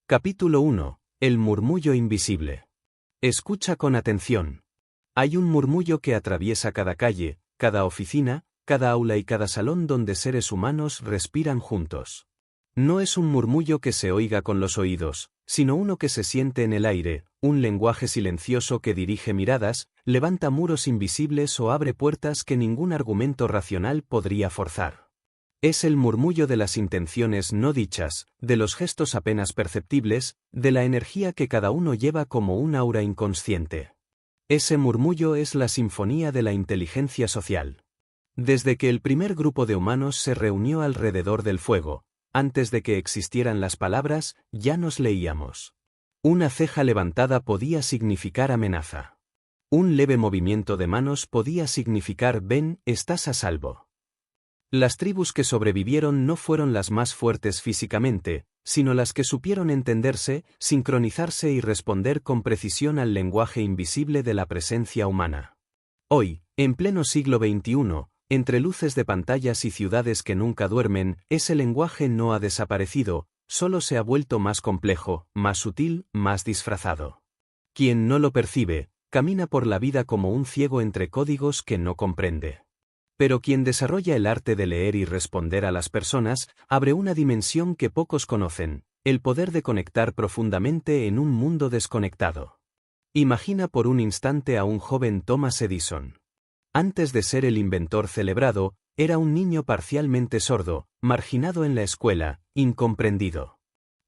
Capítulo 1. El murmullo invisible. Escucha con atención. Hay un murmullo que atraviesa cada calle, cada oficina, cada aula y cada salón donde seres humanos respiran juntos. No es un murmullo que se oiga con los oídos, sino uno que se siente en el aire, un lenguaje silencioso que dirige miradas, levanta muros invisibles o abre puertas que ningún argumento racional podría forzar. Es el murmullo de las intenciones no dichas, de los gestos apenas perceptibles, de la energía que cada uno lleva como un aura inconsciente. Ese murmullo es la sinfonía de la inteligencia social. Desde que el primer grupo de humanos se reunió alrededor del fuego, antes de que existieran las palabras, ya nos leíamos. Una ceja levantada podía significar amenaza. Un leve movimiento de manos podía significar ven, estás a salvo. Las tribus que sobrevivieron no fueron las más fuertes físicamente, sino las que supieron entenderse, sincronizarse y responder con precisión al lenguaje invisible de la presencia humana. Hoy, en pleno siglo XXI, entre luces de pantallas y ciudades que nunca duermen, ese lenguaje no ha desaparecido, solo se ha vuelto más complejo, más sutil, más disfrazado. Quien no lo percibe, camina por la vida como un ciego entre códigos que no comprende. Pero quien desarrolla el arte de leer y responder a las personas, abre una dimensión que pocos conocen, el poder de conectar profundamente en un mundo desconectado. Imagina por un instante a un joven Thomas Edison. Antes de ser el inventor celebrado, era un niño parcialmente sordo, marginado en la escuela, incomprendido.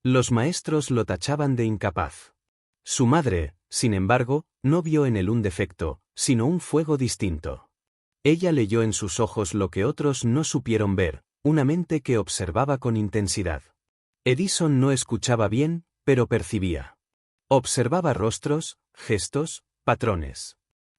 Los maestros lo tachaban de incapaz. Su madre, sin embargo, no vio en él un defecto, sino un fuego distinto. Ella leyó en sus ojos lo que otros no supieron ver, una mente que observaba con intensidad. Edison no escuchaba bien, pero percibía. Observaba rostros, gestos, patrones.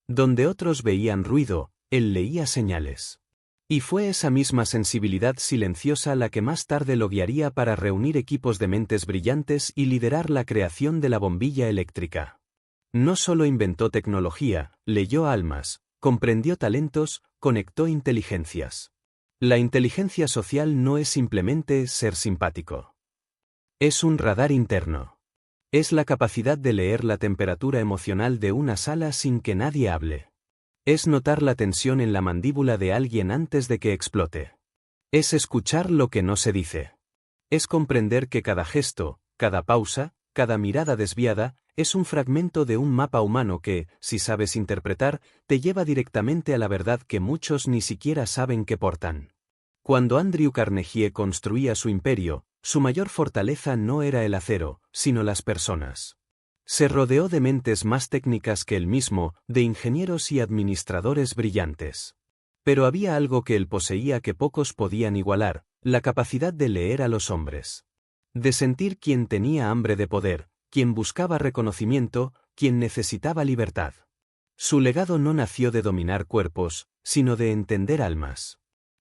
Donde otros veían ruido, él leía señales. Y fue esa misma sensibilidad silenciosa la que más tarde lo guiaría para reunir equipos de mentes brillantes y liderar la creación de la bombilla eléctrica. No solo inventó tecnología, leyó almas, comprendió talentos, conectó inteligencias. La inteligencia social no es simplemente ser simpático. Es un radar interno. Es la capacidad de leer la temperatura emocional de una sala sin que nadie hable. Es notar la tensión en la mandíbula de alguien antes de que explote. Es escuchar lo que no se dice. Es comprender que cada gesto, cada pausa, cada mirada desviada, es un fragmento de un mapa humano que, si sabes interpretar, te lleva directamente a la verdad que muchos ni siquiera saben que portan. Cuando Andrew Carnegie construía su imperio, su mayor fortaleza no era el acero, sino las personas. Se rodeó de mentes más técnicas que él mismo, de ingenieros y administradores brillantes. Pero había algo que él poseía que pocos podían igualar, la capacidad de leer a los hombres. De sentir quién tenía hambre de poder, quien buscaba reconocimiento, quien necesitaba libertad. Su legado no nació de dominar cuerpos, sino de entender almas.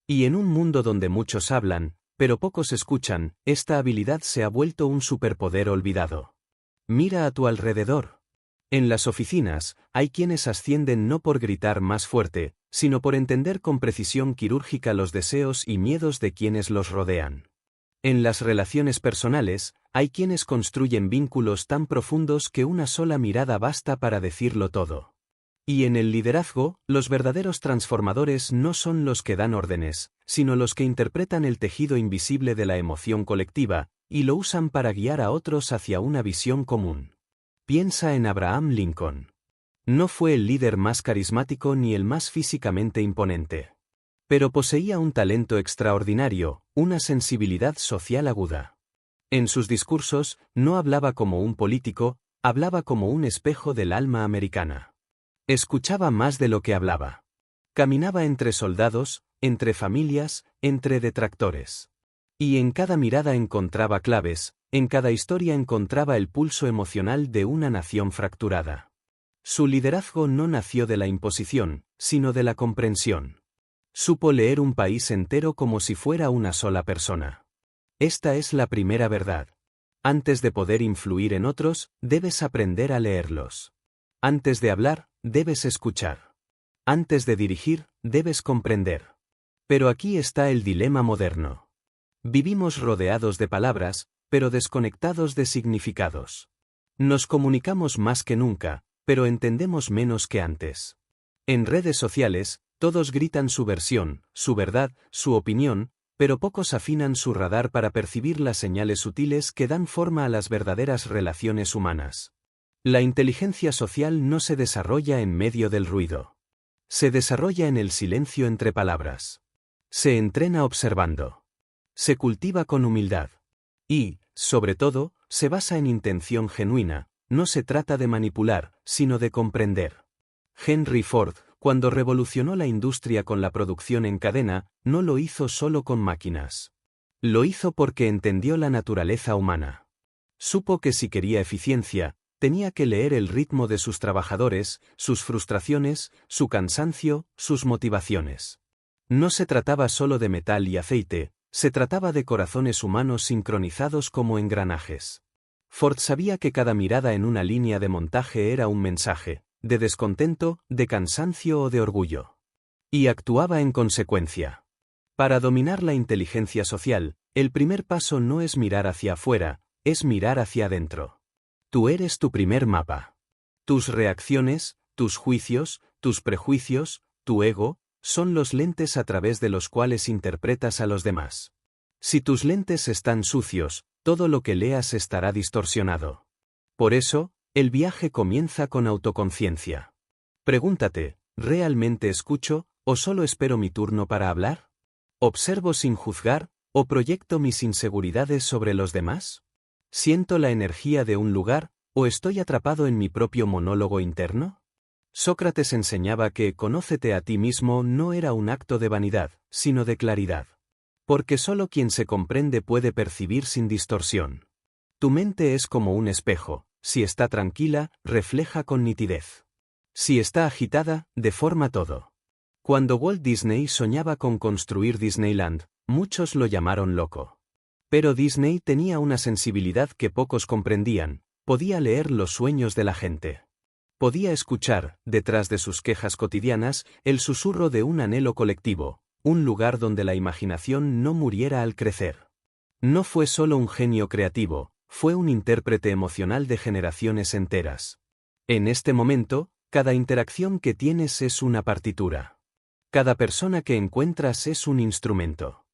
Y en un mundo donde muchos hablan, pero pocos escuchan, esta habilidad se ha vuelto un superpoder olvidado. Mira a tu alrededor. En las oficinas, hay quienes ascienden no por gritar más fuerte, sino por entender con precisión quirúrgica los deseos y miedos de quienes los rodean. En las relaciones personales, hay quienes construyen vínculos tan profundos que una sola mirada basta para decirlo todo. Y en el liderazgo, los verdaderos transformadores no son los que dan órdenes, sino los que interpretan el tejido invisible de la emoción colectiva, y lo usan para guiar a otros hacia una visión común. Piensa en Abraham Lincoln. No fue el líder más carismático ni el más físicamente imponente. Pero poseía un talento extraordinario, una sensibilidad social aguda. En sus discursos, no hablaba como un político, hablaba como un espejo del alma americana. Escuchaba más de lo que hablaba. Caminaba entre soldados, entre familias, entre detractores. Y en cada mirada encontraba claves, en cada historia encontraba el pulso emocional de una nación fracturada. Su liderazgo no nació de la imposición, sino de la comprensión. Supo leer un país entero como si fuera una sola persona. Esta es la primera verdad. Antes de poder influir en otros, debes aprender a leerlos. Antes de hablar, debes escuchar. Antes de dirigir, debes comprender. Pero aquí está el dilema moderno. Vivimos rodeados de palabras, pero desconectados de significados. Nos comunicamos más que nunca, pero entendemos menos que antes. En redes sociales, todos gritan su versión, su verdad, su opinión, pero pocos afinan su radar para percibir las señales sutiles que dan forma a las verdaderas relaciones humanas. La inteligencia social no se desarrolla en medio del ruido. Se desarrolla en el silencio entre palabras. Se entrena observando. Se cultiva con humildad. Y, sobre todo, se basa en intención genuina. No se trata de manipular, sino de comprender. Henry Ford, cuando revolucionó la industria con la producción en cadena, no lo hizo solo con máquinas. Lo hizo porque entendió la naturaleza humana. Supo que si quería eficiencia, tenía que leer el ritmo de sus trabajadores, sus frustraciones, su cansancio, sus motivaciones. No se trataba solo de metal y aceite, se trataba de corazones humanos sincronizados como engranajes. Ford sabía que cada mirada en una línea de montaje era un mensaje, de descontento, de cansancio o de orgullo. Y actuaba en consecuencia. Para dominar la inteligencia social, el primer paso no es mirar hacia afuera, es mirar hacia adentro. Tú eres tu primer mapa. Tus reacciones, tus juicios, tus prejuicios, tu ego, son los lentes a través de los cuales interpretas a los demás. Si tus lentes están sucios, todo lo que leas estará distorsionado. Por eso, el viaje comienza con autoconciencia. Pregúntate, ¿realmente escucho, o solo espero mi turno para hablar? ¿Observo sin juzgar, o proyecto mis inseguridades sobre los demás? ¿Siento la energía de un lugar, o estoy atrapado en mi propio monólogo interno? Sócrates enseñaba que conócete a ti mismo no era un acto de vanidad, sino de claridad. Porque solo quien se comprende puede percibir sin distorsión. Tu mente es como un espejo, si está tranquila, refleja con nitidez. Si está agitada, deforma todo. Cuando Walt Disney soñaba con construir Disneyland, muchos lo llamaron loco. Pero Disney tenía una sensibilidad que pocos comprendían, podía leer los sueños de la gente. Podía escuchar, detrás de sus quejas cotidianas, el susurro de un anhelo colectivo, un lugar donde la imaginación no muriera al crecer. No fue solo un genio creativo, fue un intérprete emocional de generaciones enteras. En este momento, cada interacción que tienes es una partitura. Cada persona que encuentras es un instrumento.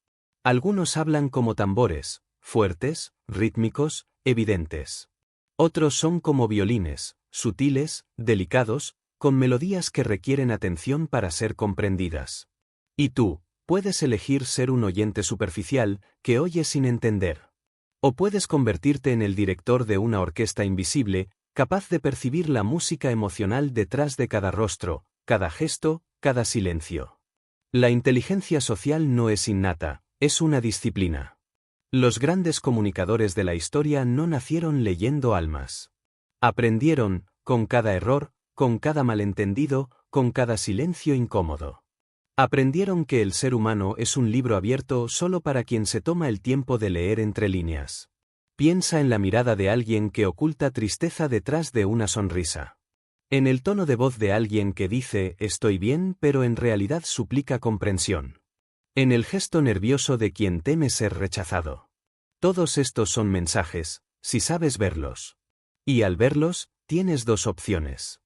Algunos hablan como tambores, fuertes, rítmicos, evidentes. Otros son como violines, sutiles, delicados, con melodías que requieren atención para ser comprendidas. Y tú, puedes elegir ser un oyente superficial, que oye sin entender. O puedes convertirte en el director de una orquesta invisible, capaz de percibir la música emocional detrás de cada rostro, cada gesto, cada silencio. La inteligencia social no es innata, es una disciplina. Los grandes comunicadores de la historia no nacieron leyendo almas. Aprendieron, con cada error, con cada malentendido, con cada silencio incómodo. Aprendieron que el ser humano es un libro abierto solo para quien se toma el tiempo de leer entre líneas. Piensa en la mirada de alguien que oculta tristeza detrás de una sonrisa. En el tono de voz de alguien que dice «estoy bien» pero en realidad suplica comprensión. En el gesto nervioso de quien teme ser rechazado. Todos estos son mensajes, si sabes verlos. Y al verlos, tienes dos opciones.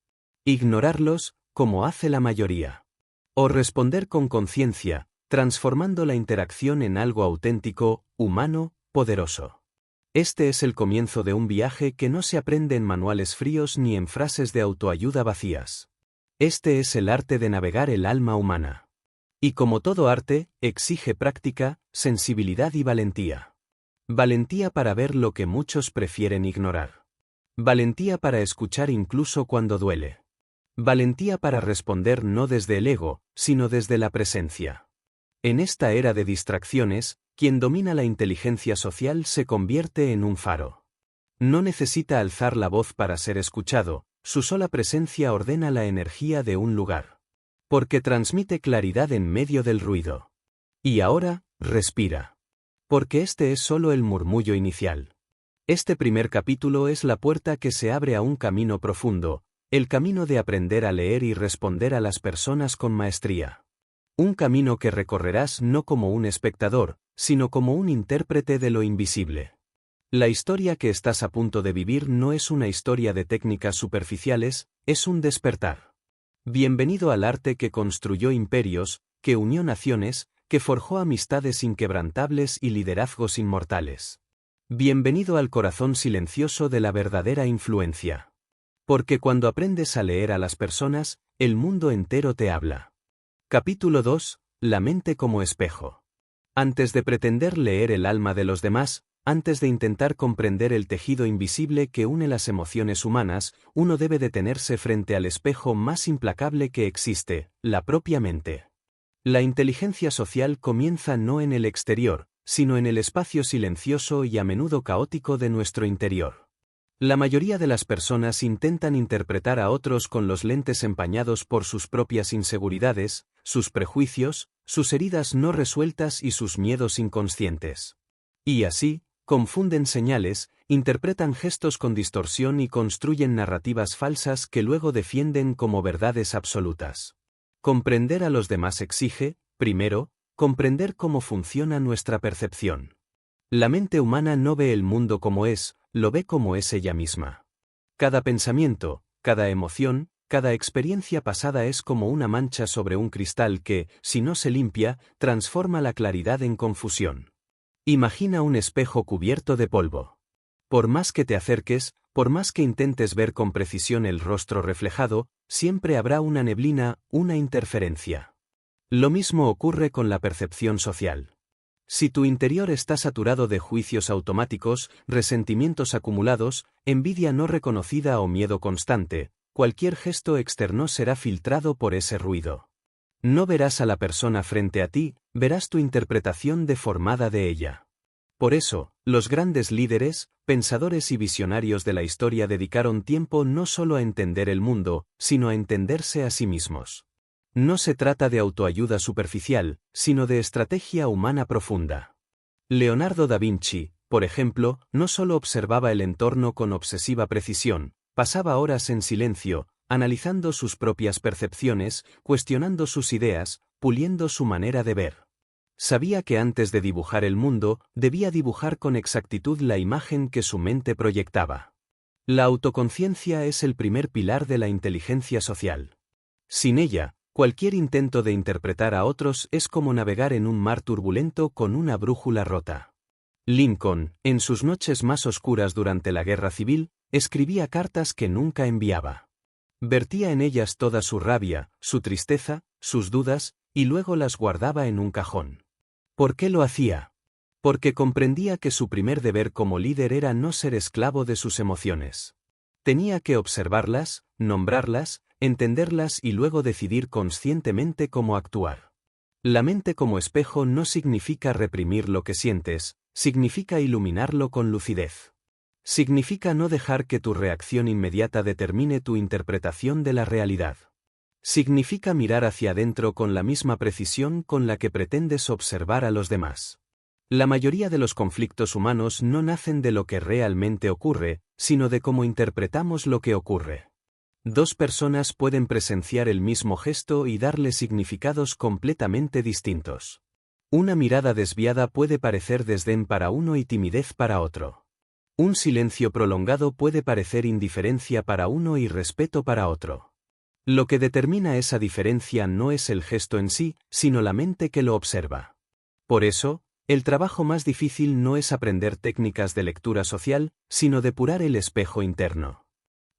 Ignorarlos, como hace la mayoría. O responder con conciencia, transformando la interacción en algo auténtico, humano, poderoso. Este es el comienzo de un viaje que no se aprende en manuales fríos ni en frases de autoayuda vacías. Este es el arte de navegar el alma humana. Y como todo arte, exige práctica, sensibilidad y valentía. Valentía para ver lo que muchos prefieren ignorar. Valentía para escuchar incluso cuando duele. Valentía para responder no desde el ego, sino desde la presencia. En esta era de distracciones, quien domina la inteligencia social se convierte en un faro. No necesita alzar la voz para ser escuchado, su sola presencia ordena la energía de un lugar. Porque transmite claridad en medio del ruido. Y ahora, respira. Porque este es solo el murmullo inicial. Este primer capítulo es la puerta que se abre a un camino profundo, el camino de aprender a leer y responder a las personas con maestría. Un camino que recorrerás no como un espectador, sino como un intérprete de lo invisible. La historia que estás a punto de vivir no es una historia de técnicas superficiales, es un despertar. Bienvenido al arte que construyó imperios, que unió naciones, que forjó amistades inquebrantables y liderazgos inmortales. Bienvenido al corazón silencioso de la verdadera influencia. Porque cuando aprendes a leer a las personas, el mundo entero te habla. Capítulo 2. La mente como espejo. Antes de pretender leer el alma de los demás, antes de intentar comprender el tejido invisible que une las emociones humanas, uno debe detenerse frente al espejo más implacable que existe, la propia mente. La inteligencia social comienza no en el exterior, sino en el espacio silencioso y a menudo caótico de nuestro interior. La mayoría de las personas intentan interpretar a otros con los lentes empañados por sus propias inseguridades, sus prejuicios, sus heridas no resueltas y sus miedos inconscientes. Y así, confunden señales, interpretan gestos con distorsión y construyen narrativas falsas que luego defienden como verdades absolutas. Comprender a los demás exige, primero, comprender cómo funciona nuestra percepción. La mente humana no ve el mundo como es, lo ve como es ella misma. Cada pensamiento, cada emoción, cada experiencia pasada es como una mancha sobre un cristal que, si no se limpia, transforma la claridad en confusión. Imagina un espejo cubierto de polvo. Por más que te acerques, por más que intentes ver con precisión el rostro reflejado, siempre habrá una neblina, una interferencia. Lo mismo ocurre con la percepción social. Si tu interior está saturado de juicios automáticos, resentimientos acumulados, envidia no reconocida o miedo constante, cualquier gesto externo será filtrado por ese ruido. No verás a la persona frente a ti, verás tu interpretación deformada de ella. Por eso, los grandes líderes, pensadores y visionarios de la historia dedicaron tiempo no solo a entender el mundo, sino a entenderse a sí mismos. No se trata de autoayuda superficial, sino de estrategia humana profunda. Leonardo da Vinci, por ejemplo, no solo observaba el entorno con obsesiva precisión, pasaba horas en silencio, analizando sus propias percepciones, cuestionando sus ideas, puliendo su manera de ver. Sabía que antes de dibujar el mundo, debía dibujar con exactitud la imagen que su mente proyectaba. La autoconciencia es el primer pilar de la inteligencia social. Sin ella, cualquier intento de interpretar a otros es como navegar en un mar turbulento con una brújula rota. Lincoln, en sus noches más oscuras durante la Guerra Civil, escribía cartas que nunca enviaba. Vertía en ellas toda su rabia, su tristeza, sus dudas, y luego las guardaba en un cajón. ¿Por qué lo hacía? Porque comprendía que su primer deber como líder era no ser esclavo de sus emociones. Tenía que observarlas, nombrarlas, entenderlas y luego decidir conscientemente cómo actuar. La mente como espejo no significa reprimir lo que sientes, significa iluminarlo con lucidez. Significa no dejar que tu reacción inmediata determine tu interpretación de la realidad. Significa mirar hacia adentro con la misma precisión con la que pretendes observar a los demás. La mayoría de los conflictos humanos no nacen de lo que realmente ocurre, sino de cómo interpretamos lo que ocurre. Dos personas pueden presenciar el mismo gesto y darle significados completamente distintos. Una mirada desviada puede parecer desdén para uno y timidez para otro. Un silencio prolongado puede parecer indiferencia para uno y respeto para otro. Lo que determina esa diferencia no es el gesto en sí, sino la mente que lo observa. Por eso, el trabajo más difícil no es aprender técnicas de lectura social, sino depurar el espejo interno.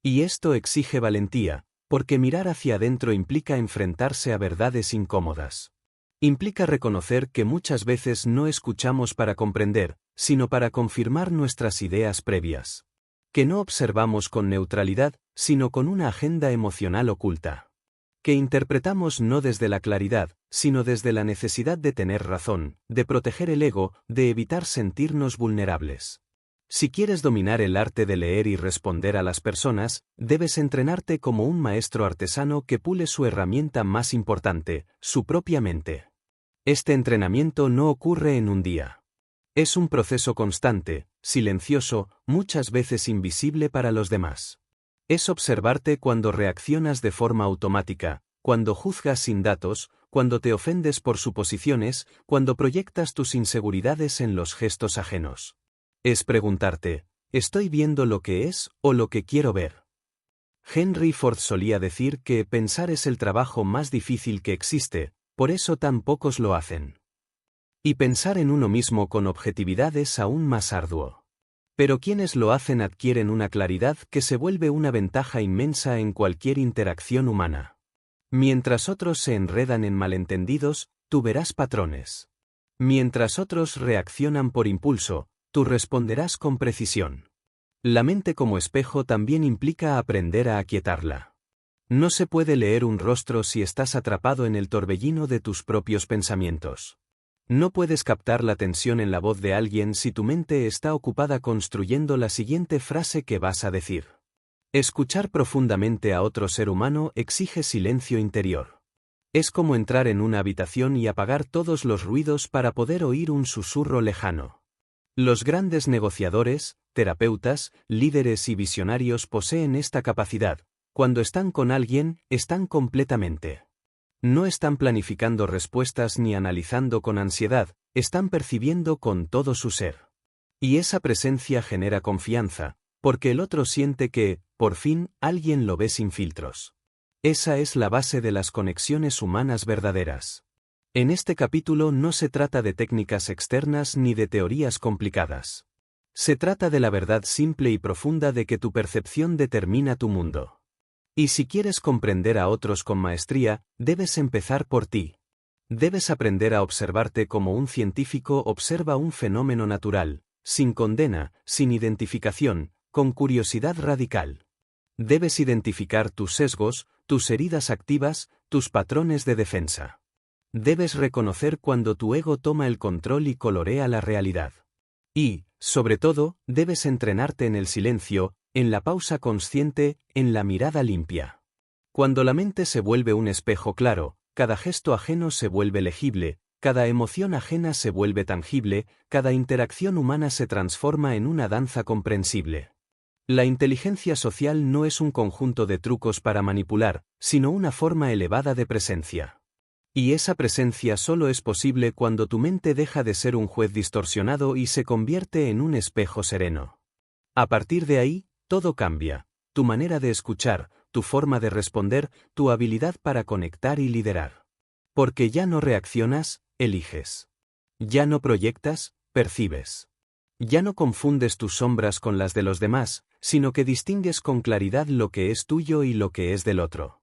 Y esto exige valentía, porque mirar hacia adentro implica enfrentarse a verdades incómodas. Implica reconocer que muchas veces no escuchamos para comprender, sino para confirmar nuestras ideas previas. Que no observamos con neutralidad, sino con una agenda emocional oculta. Que interpretamos no desde la claridad, sino desde la necesidad de tener razón, de proteger el ego, de evitar sentirnos vulnerables. Si quieres dominar el arte de leer y responder a las personas, debes entrenarte como un maestro artesano que pule su herramienta más importante, su propia mente. Este entrenamiento no ocurre en un día. Es un proceso constante, silencioso, muchas veces invisible para los demás. Es observarte cuando reaccionas de forma automática, cuando juzgas sin datos, cuando te ofendes por suposiciones, cuando proyectas tus inseguridades en los gestos ajenos. Es preguntarte, ¿estoy viendo lo que es o lo que quiero ver? Henry Ford solía decir que pensar es el trabajo más difícil que existe, por eso tan pocos lo hacen. Y pensar en uno mismo con objetividad es aún más arduo. Pero quienes lo hacen adquieren una claridad que se vuelve una ventaja inmensa en cualquier interacción humana. Mientras otros se enredan en malentendidos, tú verás patrones. Mientras otros reaccionan por impulso, tú responderás con precisión. La mente como espejo también implica aprender a aquietarla. No se puede leer un rostro si estás atrapado en el torbellino de tus propios pensamientos. No puedes captar la tensión en la voz de alguien si tu mente está ocupada construyendo la siguiente frase que vas a decir. Escuchar profundamente a otro ser humano exige silencio interior. Es como entrar en una habitación y apagar todos los ruidos para poder oír un susurro lejano. Los grandes negociadores, terapeutas, líderes y visionarios poseen esta capacidad. Cuando están con alguien, están completamente. No están planificando respuestas ni analizando con ansiedad, están percibiendo con todo su ser. Y esa presencia genera confianza, porque el otro siente que, por fin, alguien lo ve sin filtros. Esa es la base de las conexiones humanas verdaderas. En este capítulo no se trata de técnicas externas ni de teorías complicadas. Se trata de la verdad simple y profunda de que tu percepción determina tu mundo. Y si quieres comprender a otros con maestría, debes empezar por ti. Debes aprender a observarte como un científico observa un fenómeno natural, sin condena, sin identificación, con curiosidad radical. Debes identificar tus sesgos, tus heridas activas, tus patrones de defensa. Debes reconocer cuando tu ego toma el control y colorea la realidad. Y, sobre todo, debes entrenarte en el silencio, en la pausa consciente, en la mirada limpia. Cuando la mente se vuelve un espejo claro, cada gesto ajeno se vuelve legible, cada emoción ajena se vuelve tangible, cada interacción humana se transforma en una danza comprensible. La inteligencia social no es un conjunto de trucos para manipular, sino una forma elevada de presencia. Y esa presencia solo es posible cuando tu mente deja de ser un juez distorsionado y se convierte en un espejo sereno. A partir de ahí, todo cambia, tu manera de escuchar, tu forma de responder, tu habilidad para conectar y liderar. Porque ya no reaccionas, eliges. Ya no proyectas, percibes. Ya no confundes tus sombras con las de los demás, sino que distingues con claridad lo que es tuyo y lo que es del otro.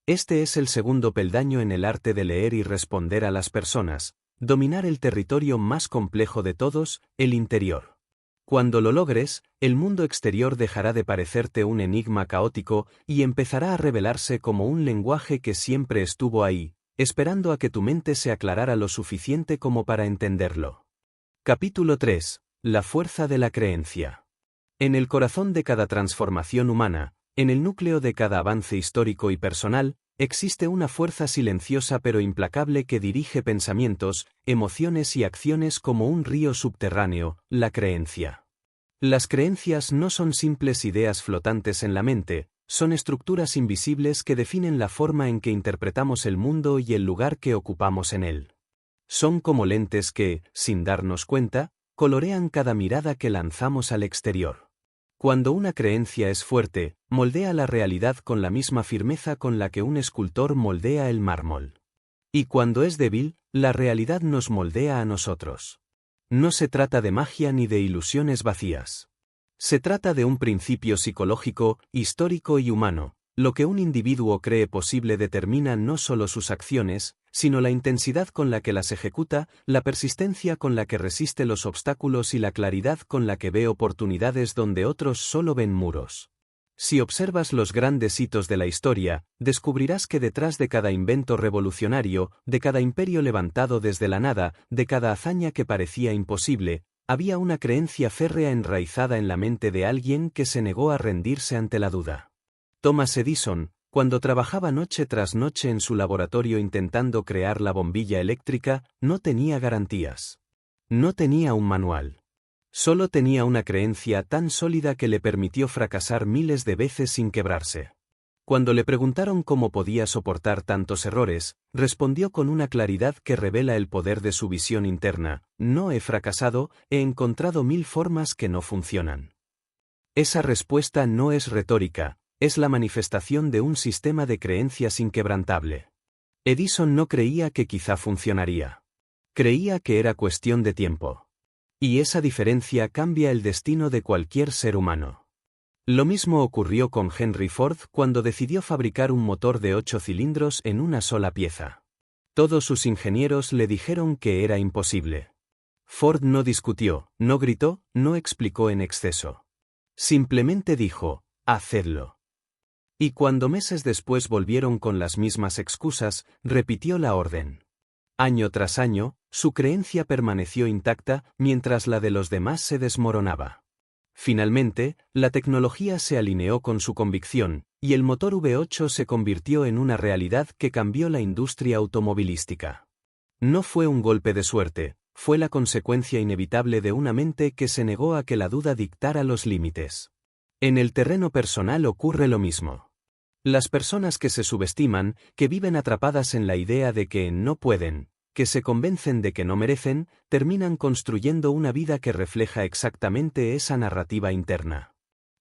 Este es el segundo peldaño en el arte de leer y responder a las personas, dominar el territorio más complejo de todos, el interior. Cuando lo logres, el mundo exterior dejará de parecerte un enigma caótico y empezará a revelarse como un lenguaje que siempre estuvo ahí, esperando a que tu mente se aclarara lo suficiente como para entenderlo. Capítulo 3. La fuerza de la creencia. En el corazón de cada transformación humana, en el núcleo de cada avance histórico y personal, existe una fuerza silenciosa pero implacable que dirige pensamientos, emociones y acciones como un río subterráneo, la creencia. Las creencias no son simples ideas flotantes en la mente, son estructuras invisibles que definen la forma en que interpretamos el mundo y el lugar que ocupamos en él. Son como lentes que, sin darnos cuenta, colorean cada mirada que lanzamos al exterior. Cuando una creencia es fuerte, moldea la realidad con la misma firmeza con la que un escultor moldea el mármol. Y cuando es débil, la realidad nos moldea a nosotros. No se trata de magia ni de ilusiones vacías. Se trata de un principio psicológico, histórico y humano. Lo que un individuo cree posible determina no solo sus acciones, sino la intensidad con la que las ejecuta, la persistencia con la que resiste los obstáculos y la claridad con la que ve oportunidades donde otros solo ven muros. Si observas los grandes hitos de la historia, descubrirás que detrás de cada invento revolucionario, de cada imperio levantado desde la nada, de cada hazaña que parecía imposible, había una creencia férrea enraizada en la mente de alguien que se negó a rendirse ante la duda. Thomas Edison, cuando trabajaba noche tras noche en su laboratorio intentando crear la bombilla eléctrica, no tenía garantías. No tenía un manual. Solo tenía una creencia tan sólida que le permitió fracasar miles de veces sin quebrarse. Cuando le preguntaron cómo podía soportar tantos errores, respondió con una claridad que revela el poder de su visión interna: no he fracasado, he encontrado 1000 formas que no funcionan. Esa respuesta no es retórica, es la manifestación de un sistema de creencias inquebrantable. Edison no creía que quizá funcionaría. Creía que era cuestión de tiempo. Y esa diferencia cambia el destino de cualquier ser humano. Lo mismo ocurrió con Henry Ford cuando decidió fabricar un motor de 8 cilindros en una sola pieza. Todos sus ingenieros le dijeron que era imposible. Ford no discutió, no gritó, no explicó en exceso. Simplemente dijo: hacedlo. Y cuando meses después volvieron con las mismas excusas, repitió la orden. Año tras año, su creencia permaneció intacta, mientras la de los demás se desmoronaba. Finalmente, la tecnología se alineó con su convicción, y el motor V8 se convirtió en una realidad que cambió la industria automovilística. No fue un golpe de suerte, fue la consecuencia inevitable de una mente que se negó a que la duda dictara los límites. En el terreno personal ocurre lo mismo. Las personas que se subestiman, que viven atrapadas en la idea de que no pueden, que se convencen de que no merecen, terminan construyendo una vida que refleja exactamente esa narrativa interna.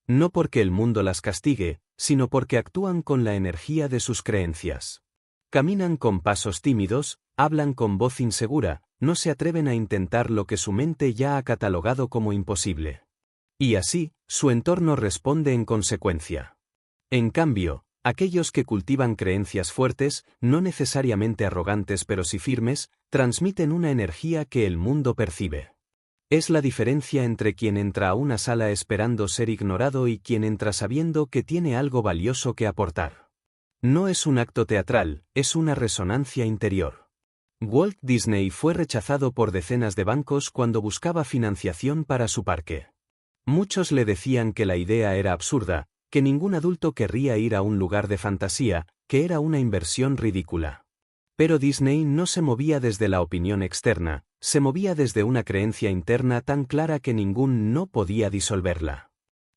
No porque el mundo las castigue, sino porque actúan con la energía de sus creencias. Caminan con pasos tímidos, hablan con voz insegura, no se atreven a intentar lo que su mente ya ha catalogado como imposible. Y así, su entorno responde en consecuencia. En cambio, aquellos que cultivan creencias fuertes, no necesariamente arrogantes pero sí firmes, transmiten una energía que el mundo percibe. Es la diferencia entre quien entra a una sala esperando ser ignorado y quien entra sabiendo que tiene algo valioso que aportar. No es un acto teatral, es una resonancia interior. Walt Disney fue rechazado por decenas de bancos cuando buscaba financiación para su parque. Muchos le decían que la idea era absurda, que ningún adulto querría ir a un lugar de fantasía, que era una inversión ridícula. Pero Disney no se movía desde la opinión externa, se movía desde una creencia interna tan clara que ningún no podía disolverla.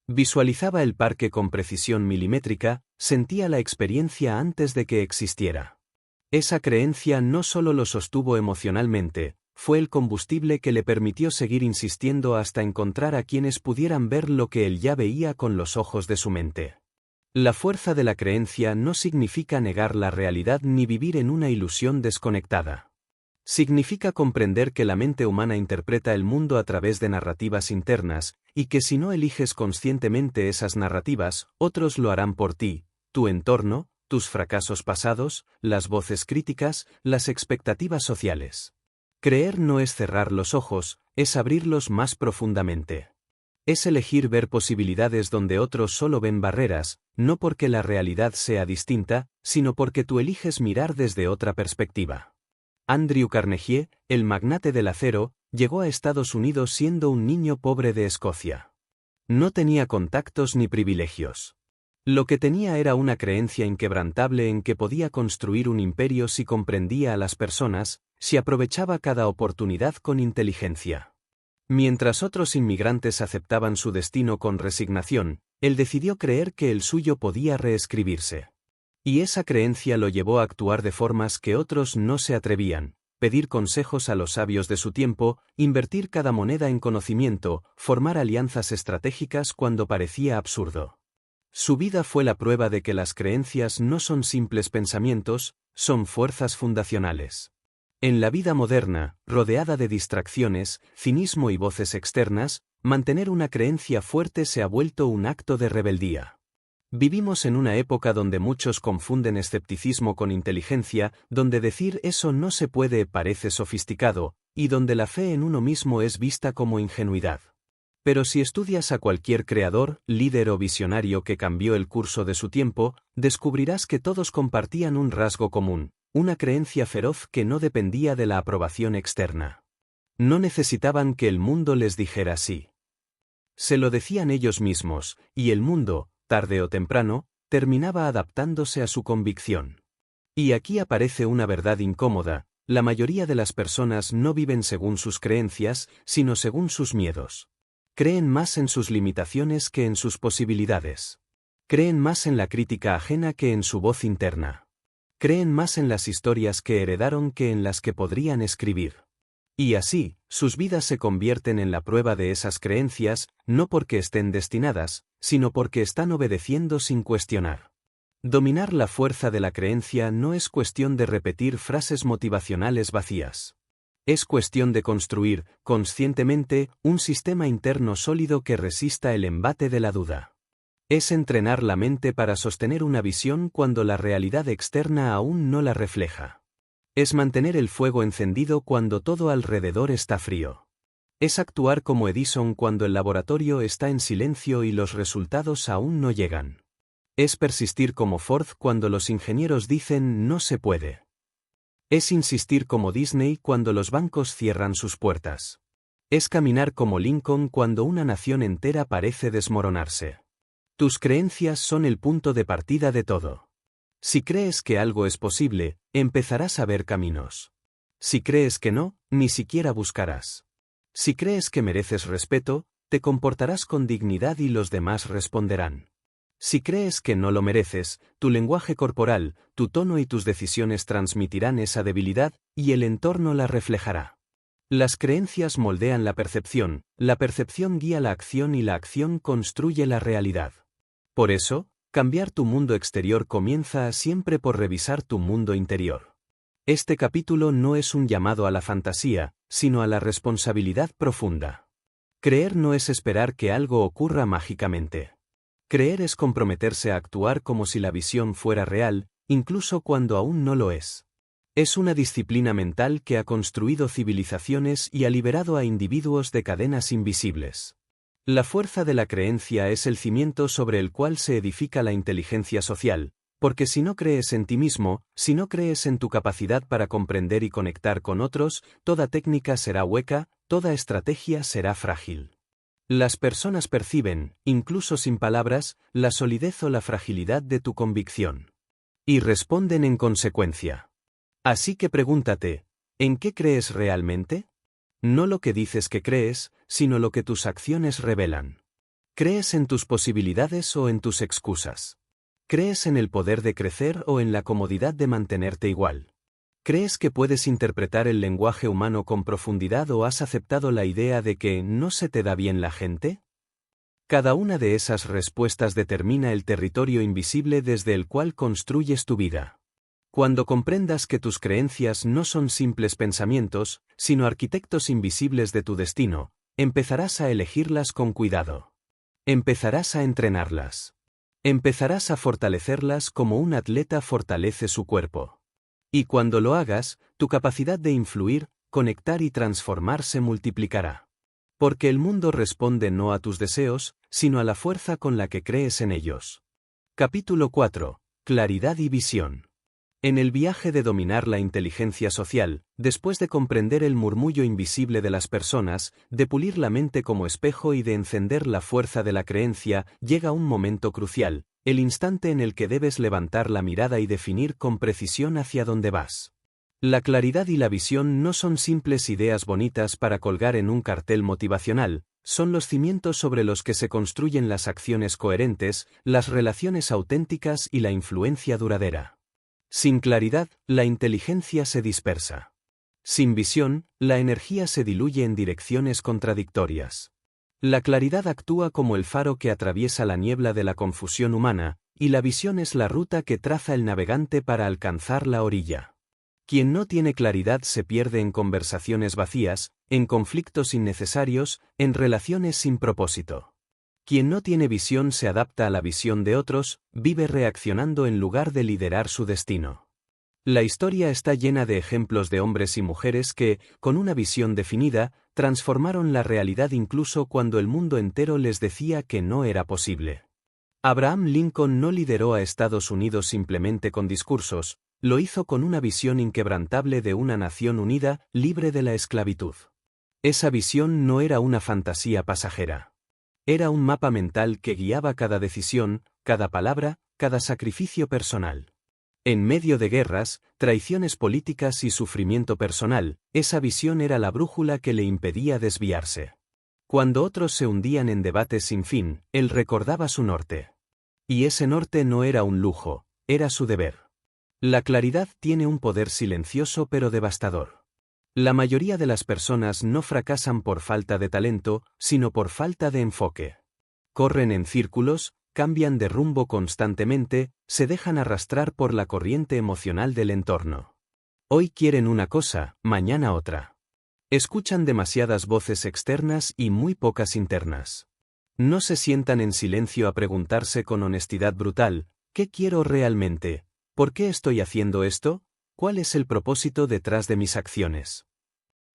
Visualizaba el parque con precisión milimétrica, sentía la experiencia antes de que existiera. Esa creencia no solo lo sostuvo emocionalmente, fue el combustible que le permitió seguir insistiendo hasta encontrar a quienes pudieran ver lo que él ya veía con los ojos de su mente. La fuerza de la creencia no significa negar la realidad ni vivir en una ilusión desconectada. Significa comprender que la mente humana interpreta el mundo a través de narrativas internas, y que si no eliges conscientemente esas narrativas, otros lo harán por ti, tu entorno, tus fracasos pasados, las voces críticas, las expectativas sociales. Creer no es cerrar los ojos, es abrirlos más profundamente. Es elegir ver posibilidades donde otros solo ven barreras, no porque la realidad sea distinta, sino porque tú eliges mirar desde otra perspectiva. Andrew Carnegie, el magnate del acero, llegó a Estados Unidos siendo un niño pobre de Escocia. No tenía contactos ni privilegios. Lo que tenía era una creencia inquebrantable en que podía construir un imperio si comprendía a las personas, si aprovechaba cada oportunidad con inteligencia. Mientras otros inmigrantes aceptaban su destino con resignación, él decidió creer que el suyo podía reescribirse. Y esa creencia lo llevó a actuar de formas que otros no se atrevían: pedir consejos a los sabios de su tiempo, invertir cada moneda en conocimiento, formar alianzas estratégicas cuando parecía absurdo. Su vida fue la prueba de que las creencias no son simples pensamientos, son fuerzas fundacionales. En la vida moderna, rodeada de distracciones, cinismo y voces externas, mantener una creencia fuerte se ha vuelto un acto de rebeldía. Vivimos en una época donde muchos confunden escepticismo con inteligencia, donde decir eso no se puede parece sofisticado, y donde la fe en uno mismo es vista como ingenuidad. Pero si estudias a cualquier creador, líder o visionario que cambió el curso de su tiempo, descubrirás que todos compartían un rasgo común: una creencia feroz que no dependía de la aprobación externa. No necesitaban que el mundo les dijera sí. Se lo decían ellos mismos, y el mundo, tarde o temprano, terminaba adaptándose a su convicción. Y aquí aparece una verdad incómoda: la mayoría de las personas no viven según sus creencias, sino según sus miedos. Creen más en sus limitaciones que en sus posibilidades. Creen más en la crítica ajena que en su voz interna. Creen más en las historias que heredaron que en las que podrían escribir. Y así, sus vidas se convierten en la prueba de esas creencias, no porque estén destinadas, sino porque están obedeciendo sin cuestionar. Dominar la fuerza de la creencia no es cuestión de repetir frases motivacionales vacías. Es cuestión de construir, conscientemente, un sistema interno sólido que resista el embate de la duda. Es entrenar la mente para sostener una visión cuando la realidad externa aún no la refleja. Es mantener el fuego encendido cuando todo alrededor está frío. Es actuar como Edison cuando el laboratorio está en silencio y los resultados aún no llegan. Es persistir como Ford cuando los ingenieros dicen no se puede. Es insistir como Disney cuando los bancos cierran sus puertas. Es caminar como Lincoln cuando una nación entera parece desmoronarse. Tus creencias son el punto de partida de todo. Si crees que algo es posible, empezarás a ver caminos. Si crees que no, ni siquiera buscarás. Si crees que mereces respeto, te comportarás con dignidad y los demás responderán. Si crees que no lo mereces, tu lenguaje corporal, tu tono y tus decisiones transmitirán esa debilidad, y el entorno la reflejará. Las creencias moldean la percepción guía la acción y la acción construye la realidad. Por eso, cambiar tu mundo exterior comienza siempre por revisar tu mundo interior. Este capítulo no es un llamado a la fantasía, sino a la responsabilidad profunda. Creer no es esperar que algo ocurra mágicamente. Creer es comprometerse a actuar como si la visión fuera real, incluso cuando aún no lo es. Es una disciplina mental que ha construido civilizaciones y ha liberado a individuos de cadenas invisibles. La fuerza de la creencia es el cimiento sobre el cual se edifica la inteligencia social, porque si no crees en ti mismo, si no crees en tu capacidad para comprender y conectar con otros, toda técnica será hueca, toda estrategia será frágil. Las personas perciben, incluso sin palabras, la solidez o la fragilidad de tu convicción. Y responden en consecuencia. Así que pregúntate, ¿en qué crees realmente? No lo que dices que crees, sino lo que tus acciones revelan. ¿Crees en tus posibilidades o en tus excusas? ¿Crees en el poder de crecer o en la comodidad de mantenerte igual? ¿Crees que puedes interpretar el lenguaje humano con profundidad o has aceptado la idea de que no se te da bien la gente? Cada una de esas respuestas determina el territorio invisible desde el cual construyes tu vida. Cuando comprendas que tus creencias no son simples pensamientos, sino arquitectos invisibles de tu destino, empezarás a elegirlas con cuidado. Empezarás a entrenarlas. Empezarás a fortalecerlas como un atleta fortalece su cuerpo. Y cuando lo hagas, tu capacidad de influir, conectar y transformar se multiplicará. Porque el mundo responde no a tus deseos, sino a la fuerza con la que crees en ellos. Capítulo 4. Claridad y visión. En el viaje de dominar la inteligencia social, después de comprender el murmullo invisible de las personas, de pulir la mente como espejo y de encender la fuerza de la creencia, llega un momento crucial, el instante en el que debes levantar la mirada y definir con precisión hacia dónde vas. La claridad y la visión no son simples ideas bonitas para colgar en un cartel motivacional, son los cimientos sobre los que se construyen las acciones coherentes, las relaciones auténticas y la influencia duradera. Sin claridad, la inteligencia se dispersa. Sin visión, la energía se diluye en direcciones contradictorias. La claridad actúa como el faro que atraviesa la niebla de la confusión humana, y la visión es la ruta que traza el navegante para alcanzar la orilla. Quien no tiene claridad se pierde en conversaciones vacías, en conflictos innecesarios, en relaciones sin propósito. Quien no tiene visión se adapta a la visión de otros, vive reaccionando en lugar de liderar su destino. La historia está llena de ejemplos de hombres y mujeres que, con una visión definida, transformaron la realidad incluso cuando el mundo entero les decía que no era posible. Abraham Lincoln no lideró a Estados Unidos simplemente con discursos, lo hizo con una visión inquebrantable de una nación unida, libre de la esclavitud. Esa visión no era una fantasía pasajera. Era un mapa mental que guiaba cada decisión, cada palabra, cada sacrificio personal. En medio de guerras, traiciones políticas y sufrimiento personal, esa visión era la brújula que le impedía desviarse. Cuando otros se hundían en debates sin fin, él recordaba su norte. Y ese norte no era un lujo, era su deber. La claridad tiene un poder silencioso pero devastador. La mayoría de las personas no fracasan por falta de talento, sino por falta de enfoque. Corren en círculos, cambian de rumbo constantemente, se dejan arrastrar por la corriente emocional del entorno. Hoy quieren una cosa, mañana otra. Escuchan demasiadas voces externas y muy pocas internas. No se sientan en silencio a preguntarse con honestidad brutal, ¿qué quiero realmente? ¿Por qué estoy haciendo esto? ¿Cuál es el propósito detrás de mis acciones?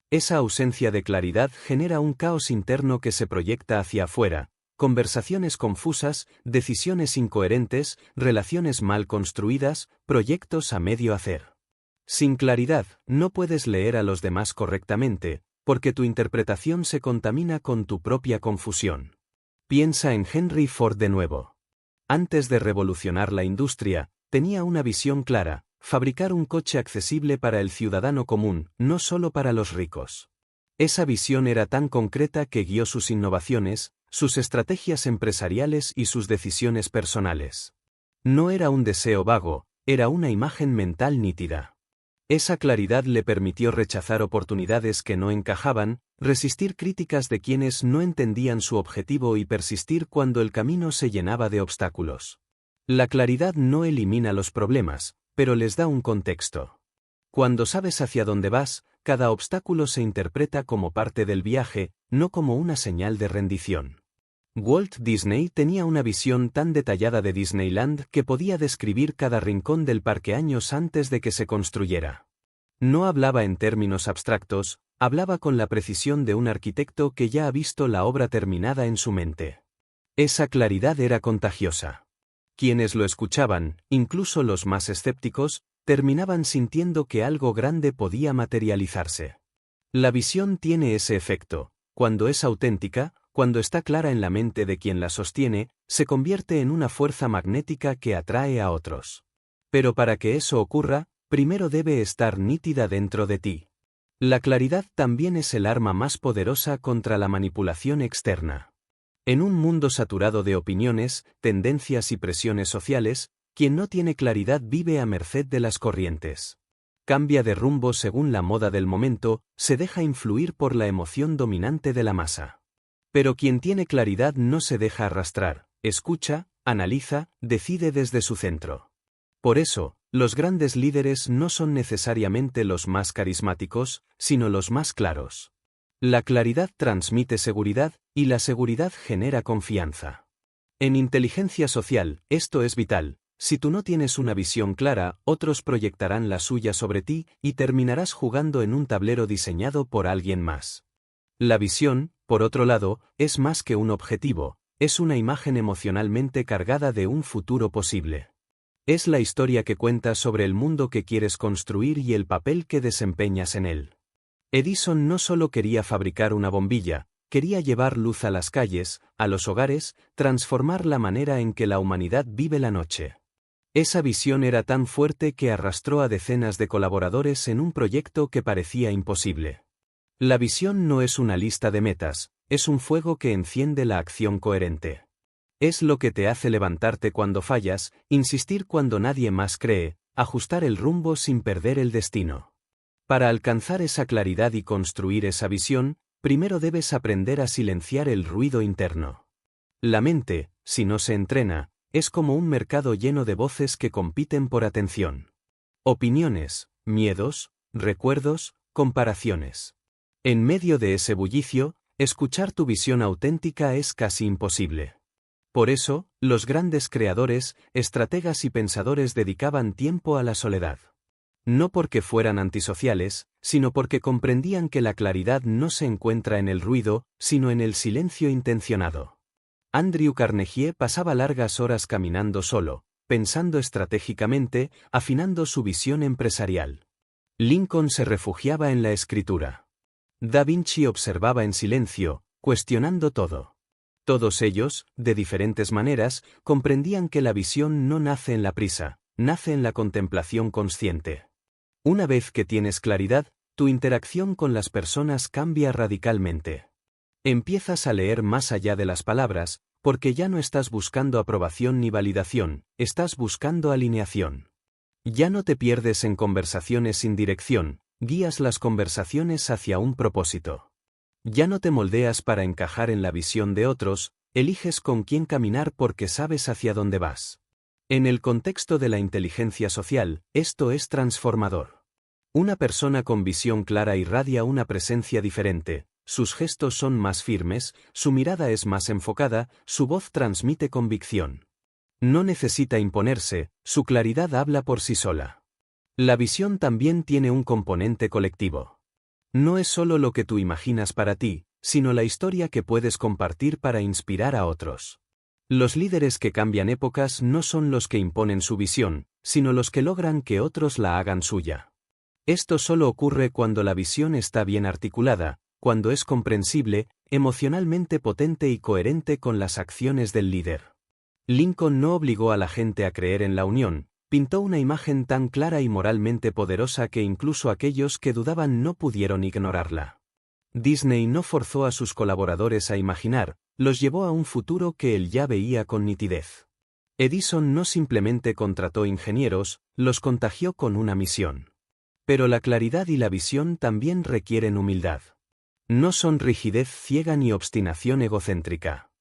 Esa ausencia de claridad genera un caos interno que se proyecta hacia afuera, conversaciones confusas, decisiones incoherentes, relaciones mal construidas, proyectos a medio hacer. Sin claridad, no puedes leer a los demás correctamente, porque tu interpretación se contamina con tu propia confusión. Piensa en Henry Ford de nuevo. Antes de revolucionar la industria, tenía una visión clara: fabricar un coche accesible para el ciudadano común, no solo para los ricos. Esa visión era tan concreta que guió sus innovaciones, sus estrategias empresariales y sus decisiones personales. No era un deseo vago, era una imagen mental nítida. Esa claridad le permitió rechazar oportunidades que no encajaban, resistir críticas de quienes no entendían su objetivo y persistir cuando el camino se llenaba de obstáculos. La claridad no elimina los problemas, pero les da un contexto. Cuando sabes hacia dónde vas, cada obstáculo se interpreta como parte del viaje, no como una señal de rendición. Walt Disney tenía una visión tan detallada de Disneyland que podía describir cada rincón del parque años antes de que se construyera. No hablaba en términos abstractos, hablaba con la precisión de un arquitecto que ya ha visto la obra terminada en su mente. Esa claridad era contagiosa. Quienes lo escuchaban, incluso los más escépticos, terminaban sintiendo que algo grande podía materializarse. La visión tiene ese efecto: cuando es auténtica, cuando está clara en la mente de quien la sostiene, se convierte en una fuerza magnética que atrae a otros. Pero para que eso ocurra, primero debe estar nítida dentro de ti. La claridad también es el arma más poderosa contra la manipulación externa. En un mundo saturado de opiniones, tendencias y presiones sociales, quien no tiene claridad vive a merced de las corrientes. Cambia de rumbo según la moda del momento, se deja influir por la emoción dominante de la masa. Pero quien tiene claridad no se deja arrastrar, escucha, analiza, decide desde su centro. Por eso, los grandes líderes no son necesariamente los más carismáticos, sino los más claros. La claridad transmite seguridad, y la seguridad genera confianza. En inteligencia social, esto es vital: si tú no tienes una visión clara, otros proyectarán la suya sobre ti, y terminarás jugando en un tablero diseñado por alguien más. La visión, por otro lado, es más que un objetivo, es una imagen emocionalmente cargada de un futuro posible. Es la historia que cuentas sobre el mundo que quieres construir y el papel que desempeñas en él. Edison no solo quería fabricar una bombilla, quería llevar luz a las calles, a los hogares, transformar la manera en que la humanidad vive la noche. Esa visión era tan fuerte que arrastró a decenas de colaboradores en un proyecto que parecía imposible. La visión no es una lista de metas, es un fuego que enciende la acción coherente. Es lo que te hace levantarte cuando fallas, insistir cuando nadie más cree, ajustar el rumbo sin perder el destino. Para alcanzar esa claridad y construir esa visión, primero debes aprender a silenciar el ruido interno. La mente, si no se entrena, es como un mercado lleno de voces que compiten por atención. Opiniones, miedos, recuerdos, comparaciones. En medio de ese bullicio, escuchar tu visión auténtica es casi imposible. Por eso, los grandes creadores, estrategas y pensadores dedicaban tiempo a la soledad. No porque fueran antisociales, sino porque comprendían que la claridad no se encuentra en el ruido, sino en el silencio intencionado. Andrew Carnegie pasaba largas horas caminando solo, pensando estratégicamente, afinando su visión empresarial. Lincoln se refugiaba en la escritura. Da Vinci observaba en silencio, cuestionando todo. Todos ellos, de diferentes maneras, comprendían que la visión no nace en la prisa, nace en la contemplación consciente. Una vez que tienes claridad, tu interacción con las personas cambia radicalmente. Empiezas a leer más allá de las palabras, porque ya no estás buscando aprobación ni validación, estás buscando alineación. Ya no te pierdes en conversaciones sin dirección, guías las conversaciones hacia un propósito. Ya no te moldeas para encajar en la visión de otros, eliges con quién caminar porque sabes hacia dónde vas. En el contexto de la inteligencia social, esto es transformador. Una persona con visión clara irradia una presencia diferente, sus gestos son más firmes, su mirada es más enfocada, su voz transmite convicción. No necesita imponerse, su claridad habla por sí sola. La visión también tiene un componente colectivo. No es solo lo que tú imaginas para ti, sino la historia que puedes compartir para inspirar a otros. Los líderes que cambian épocas no son los que imponen su visión, sino los que logran que otros la hagan suya. Esto solo ocurre cuando la visión está bien articulada, cuando es comprensible, emocionalmente potente y coherente con las acciones del líder. Lincoln no obligó a la gente a creer en la unión, pintó una imagen tan clara y moralmente poderosa que incluso aquellos que dudaban no pudieron ignorarla. Disney no forzó a sus colaboradores a imaginar, los llevó a un futuro que él ya veía con nitidez. Edison no simplemente contrató ingenieros, los contagió con una misión. Pero la claridad y la visión también requieren humildad. No son rigidez ciega ni obstinación egocéntrica.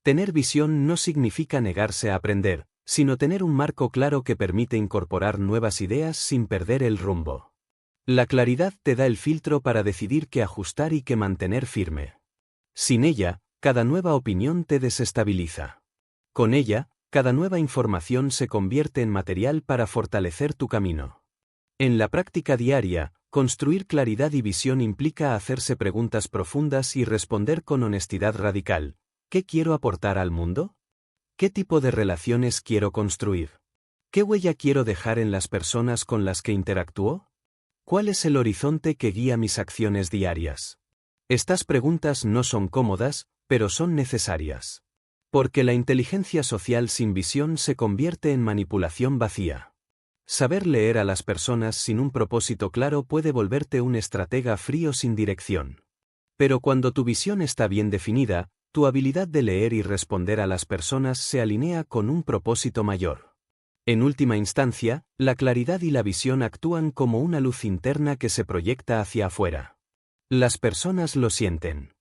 Tener visión no significa negarse a aprender, sino tener un marco claro que permite incorporar nuevas ideas sin perder el rumbo. La claridad te da el filtro para decidir qué ajustar y qué mantener firme. Sin ella, cada nueva opinión te desestabiliza. Con ella, cada nueva información se convierte en material para fortalecer tu camino. En la práctica diaria, construir claridad y visión implica hacerse preguntas profundas y responder con honestidad radical. ¿Qué quiero aportar al mundo? ¿Qué tipo de relaciones quiero construir? ¿Qué huella quiero dejar en las personas con las que interactúo? ¿Cuál es el horizonte que guía mis acciones diarias? Estas preguntas no son cómodas, pero son necesarias. Porque la inteligencia social sin visión se convierte en manipulación vacía. Saber leer a las personas sin un propósito claro puede volverte un estratega frío sin dirección. Pero cuando tu visión está bien definida, tu habilidad de leer y responder a las personas se alinea con un propósito mayor. En última instancia, la claridad y la visión actúan como una luz interna que se proyecta hacia afuera. Las personas lo sienten.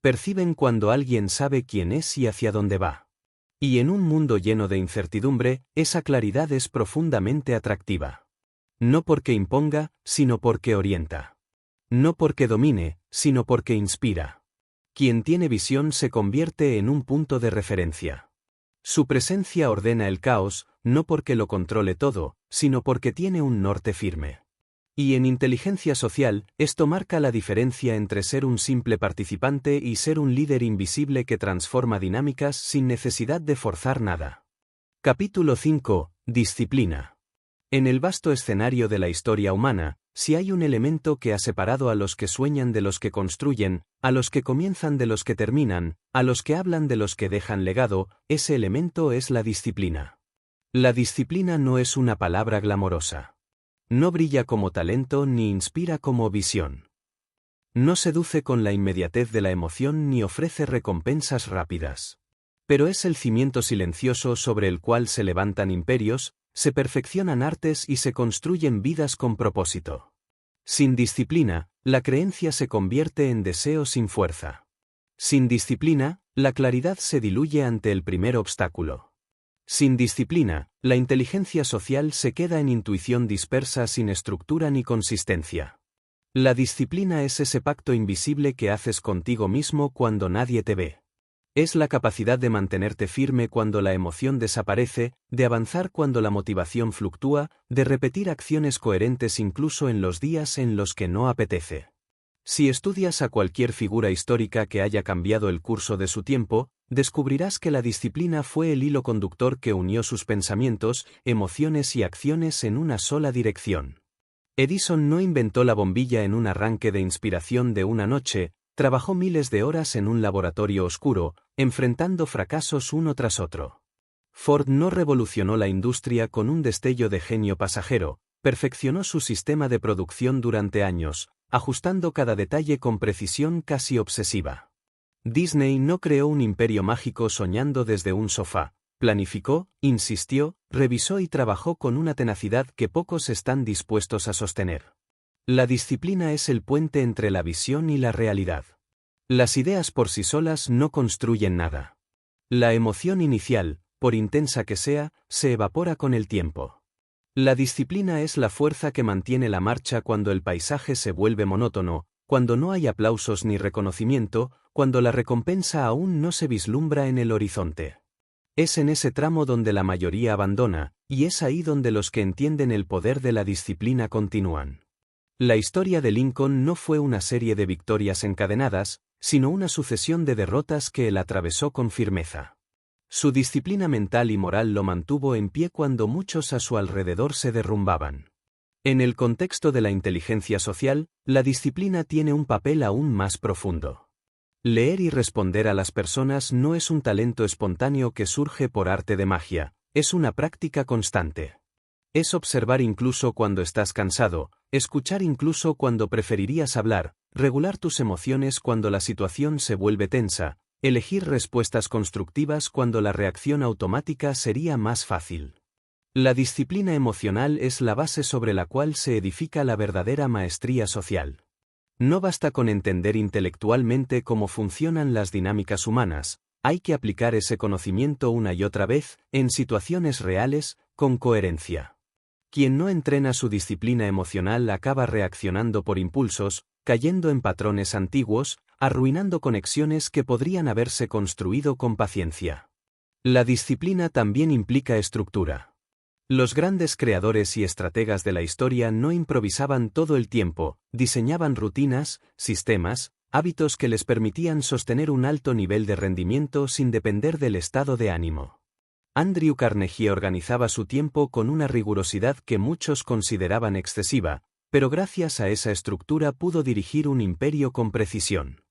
Perciben cuando alguien sabe quién es y hacia dónde va. Y en un mundo lleno de incertidumbre, esa claridad es profundamente atractiva. No porque imponga, sino porque orienta. No porque domine, sino porque inspira. Quien tiene visión se convierte en un punto de referencia. Su presencia ordena el caos, no porque lo controle todo, sino porque tiene un norte firme. Y en inteligencia social, esto marca la diferencia entre ser un simple participante y ser un líder invisible que transforma dinámicas sin necesidad de forzar nada. Capítulo 5. Disciplina. En el vasto escenario de la historia humana, si hay un elemento que ha separado a los que sueñan de los que construyen, a los que comienzan de los que terminan, a los que hablan de los que dejan legado, ese elemento es la disciplina. La disciplina no es una palabra glamorosa. No brilla como talento ni inspira como visión. No seduce con la inmediatez de la emoción ni ofrece recompensas rápidas. Pero es el cimiento silencioso sobre el cual se levantan imperios, se perfeccionan artes y se construyen vidas con propósito. Sin disciplina, la creencia se convierte en deseo sin fuerza. Sin disciplina, la claridad se diluye ante el primer obstáculo. Sin disciplina, la inteligencia social se queda en intuición dispersa sin estructura ni consistencia. La disciplina es ese pacto invisible que haces contigo mismo cuando nadie te ve. Es la capacidad de mantenerte firme cuando la emoción desaparece, de avanzar cuando la motivación fluctúa, de repetir acciones coherentes incluso en los días en los que no apetece. Si estudias a cualquier figura histórica que haya cambiado el curso de su tiempo, descubrirás que la disciplina fue el hilo conductor que unió sus pensamientos, emociones y acciones en una sola dirección. Edison no inventó la bombilla en un arranque de inspiración de una noche, trabajó miles de horas en un laboratorio oscuro, enfrentando fracasos uno tras otro. Ford no revolucionó la industria con un destello de genio pasajero, perfeccionó su sistema de producción durante años, ajustando cada detalle con precisión casi obsesiva. Disney no creó un imperio mágico soñando desde un sofá. Planificó, insistió, revisó y trabajó con una tenacidad que pocos están dispuestos a sostener. La disciplina es el puente entre la visión y la realidad. Las ideas por sí solas no construyen nada. La emoción inicial, por intensa que sea, se evapora con el tiempo. La disciplina es la fuerza que mantiene la marcha cuando el paisaje se vuelve monótono, cuando no hay aplausos ni reconocimiento, cuando la recompensa aún no se vislumbra en el horizonte. Es en ese tramo donde la mayoría abandona, y es ahí donde los que entienden el poder de la disciplina continúan. La historia de Lincoln no fue una serie de victorias encadenadas, sino una sucesión de derrotas que él atravesó con firmeza. Su disciplina mental y moral lo mantuvo en pie cuando muchos a su alrededor se derrumbaban. En el contexto de la inteligencia social, la disciplina tiene un papel aún más profundo. Leer y responder a las personas no es un talento espontáneo que surge por arte de magia, es una práctica constante. Es observar incluso cuando estás cansado, escuchar incluso cuando preferirías hablar, regular tus emociones cuando la situación se vuelve tensa, elegir respuestas constructivas cuando la reacción automática sería más fácil. La disciplina emocional es la base sobre la cual se edifica la verdadera maestría social. No basta con entender intelectualmente cómo funcionan las dinámicas humanas, hay que aplicar ese conocimiento una y otra vez, en situaciones reales, con coherencia. Quien no entrena su disciplina emocional acaba reaccionando por impulsos, cayendo en patrones antiguos, arruinando conexiones que podrían haberse construido con paciencia. La disciplina también implica estructura. Los grandes creadores y estrategas de la historia no improvisaban todo el tiempo, diseñaban rutinas, sistemas, hábitos que les permitían sostener un alto nivel de rendimiento sin depender del estado de ánimo. Andrew Carnegie organizaba su tiempo con una rigurosidad que muchos consideraban excesiva, pero gracias a esa estructura pudo dirigir un imperio con precisión.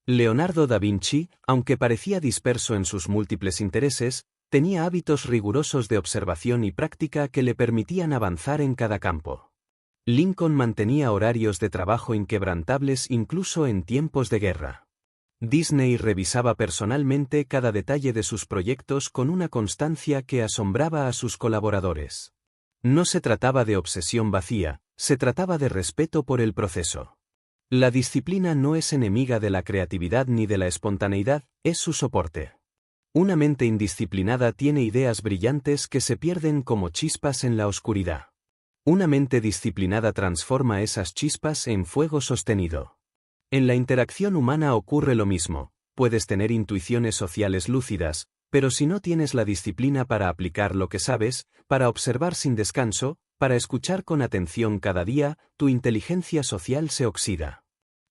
Leonardo da Vinci, aunque parecía disperso en sus múltiples intereses, tenía hábitos rigurosos de observación y práctica que le permitían avanzar en cada campo. Lincoln mantenía horarios de trabajo inquebrantables incluso en tiempos de guerra. Disney revisaba personalmente cada detalle de sus proyectos con una constancia que asombraba a sus colaboradores. No se trataba de obsesión vacía, se trataba de respeto por el proceso. La disciplina no es enemiga de la creatividad ni de la espontaneidad, es su soporte. Una mente indisciplinada tiene ideas brillantes que se pierden como chispas en la oscuridad. Una mente disciplinada transforma esas chispas en fuego sostenido. En la interacción humana ocurre lo mismo, puedes tener intuiciones sociales lúcidas, pero si no tienes la disciplina para aplicar lo que sabes, para observar sin descanso, para escuchar con atención cada día, tu inteligencia social se oxida.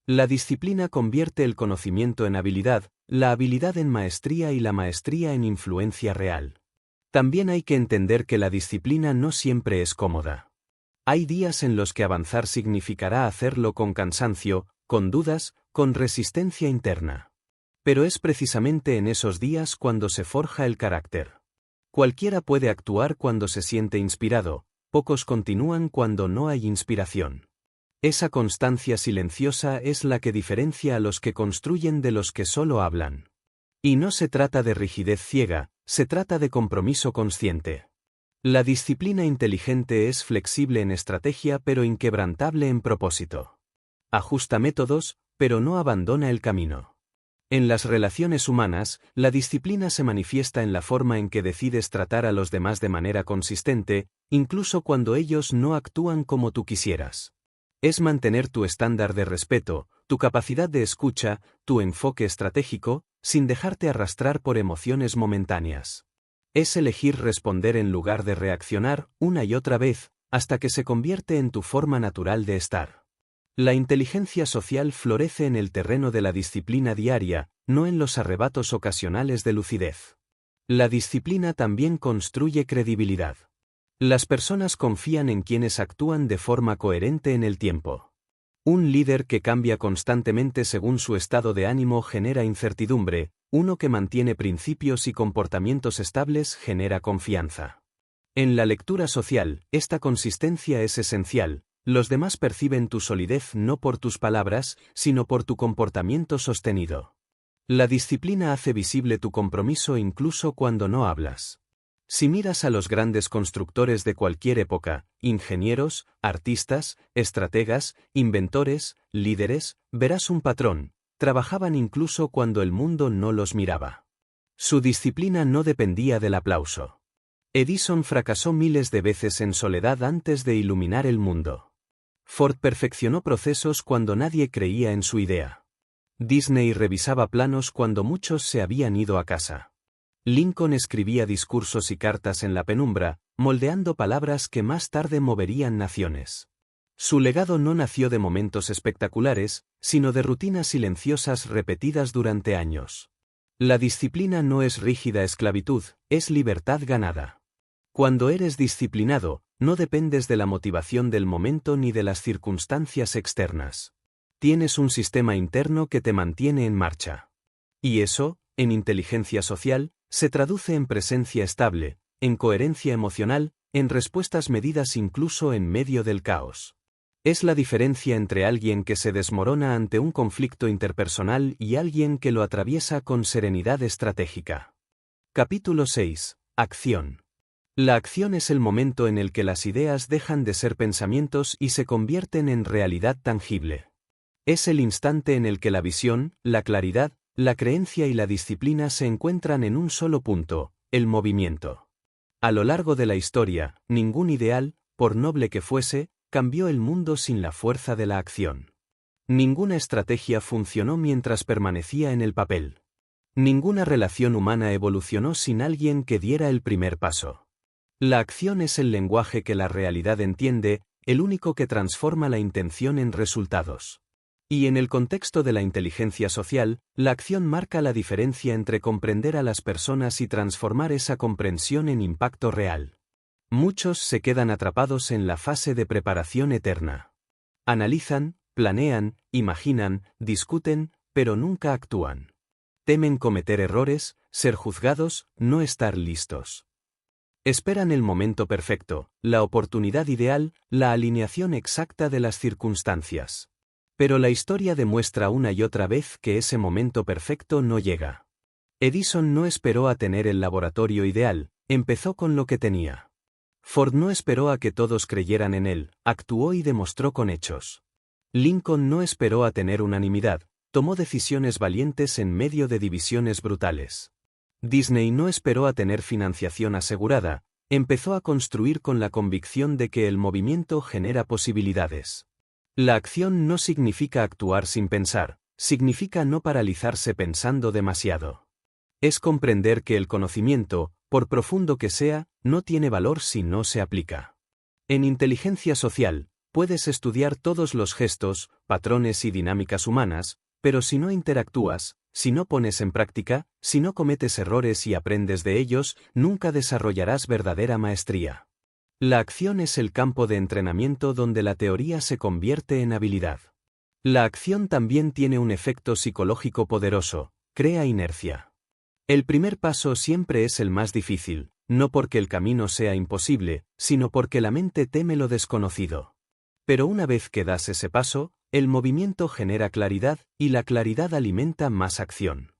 La disciplina convierte el conocimiento en habilidad, la habilidad en maestría y la maestría en influencia real. También hay que entender que la disciplina no siempre es cómoda. Hay días en los que avanzar significará hacerlo con cansancio, con dudas, con resistencia interna. Pero es precisamente en esos días cuando se forja el carácter. Cualquiera puede actuar cuando se siente inspirado, pocos continúan cuando no hay inspiración. Esa constancia silenciosa es la que diferencia a los que construyen de los que solo hablan. Y no se trata de rigidez ciega, se trata de compromiso consciente. La disciplina inteligente es flexible en estrategia pero inquebrantable en propósito. Ajusta métodos, pero no abandona el camino. En las relaciones humanas, la disciplina se manifiesta en la forma en que decides tratar a los demás de manera consistente, incluso cuando ellos no actúan como tú quisieras. Es mantener tu estándar de respeto, tu capacidad de escucha, tu enfoque estratégico, sin dejarte arrastrar por emociones momentáneas. Es elegir responder en lugar de reaccionar, una y otra vez, hasta que se convierte en tu forma natural de estar. La inteligencia social florece en el terreno de la disciplina diaria, no en los arrebatos ocasionales de lucidez. La disciplina también construye credibilidad. Las personas confían en quienes actúan de forma coherente en el tiempo. Un líder que cambia constantemente según su estado de ánimo genera incertidumbre, uno que mantiene principios y comportamientos estables genera confianza. En la lectura social, esta consistencia es esencial, los demás perciben tu solidez no por tus palabras, sino por tu comportamiento sostenido. La disciplina hace visible tu compromiso incluso cuando no hablas. Si miras a los grandes constructores de cualquier época, ingenieros, artistas, estrategas, inventores, líderes, verás un patrón: trabajaban incluso cuando el mundo no los miraba. Su disciplina no dependía del aplauso. Edison fracasó miles de veces en soledad antes de iluminar el mundo. Ford perfeccionó procesos cuando nadie creía en su idea. Disney revisaba planos cuando muchos se habían ido a casa. Lincoln escribía discursos y cartas en la penumbra, moldeando palabras que más tarde moverían naciones. Su legado no nació de momentos espectaculares, sino de rutinas silenciosas repetidas durante años. La disciplina no es rígida esclavitud, es libertad ganada. Cuando eres disciplinado, no dependes de la motivación del momento ni de las circunstancias externas. Tienes un sistema interno que te mantiene en marcha. Y eso, en inteligencia social, se traduce en presencia estable, en coherencia emocional, en respuestas medidas incluso en medio del caos. Es la diferencia entre alguien que se desmorona ante un conflicto interpersonal y alguien que lo atraviesa con serenidad estratégica. Capítulo 6. Acción. La acción es el momento en el que las ideas dejan de ser pensamientos y se convierten en realidad tangible. Es el instante en el que la visión, la claridad, la creencia y la disciplina se encuentran en un solo punto: el movimiento. A lo largo de la historia, ningún ideal, por noble que fuese, cambió el mundo sin la fuerza de la acción. Ninguna estrategia funcionó mientras permanecía en el papel. Ninguna relación humana evolucionó sin alguien que diera el primer paso. La acción es el lenguaje que la realidad entiende, el único que transforma la intención en resultados. Y en el contexto de la inteligencia social, la acción marca la diferencia entre comprender a las personas y transformar esa comprensión en impacto real. Muchos se quedan atrapados en la fase de preparación eterna. Analizan, planean, imaginan, discuten, pero nunca actúan. Temen cometer errores, ser juzgados, no estar listos. Esperan el momento perfecto, la oportunidad ideal, la alineación exacta de las circunstancias. Pero la historia demuestra una y otra vez que ese momento perfecto no llega. Edison no esperó a tener el laboratorio ideal, empezó con lo que tenía. Ford no esperó a que todos creyeran en él, actuó y demostró con hechos. Lincoln no esperó a tener unanimidad, tomó decisiones valientes en medio de divisiones brutales. Disney no esperó a tener financiación asegurada, empezó a construir con la convicción de que el movimiento genera posibilidades. La acción no significa actuar sin pensar, significa no paralizarse pensando demasiado. Es comprender que el conocimiento, por profundo que sea, no tiene valor si no se aplica. En inteligencia social, puedes estudiar todos los gestos, patrones y dinámicas humanas, pero si no interactúas, si no pones en práctica, si no cometes errores y aprendes de ellos, nunca desarrollarás verdadera maestría. La acción es el campo de entrenamiento donde la teoría se convierte en habilidad. La acción también tiene un efecto psicológico poderoso: crea inercia. El primer paso siempre es el más difícil, no porque el camino sea imposible, sino porque la mente teme lo desconocido. Pero una vez que das ese paso, el movimiento genera claridad, y la claridad alimenta más acción.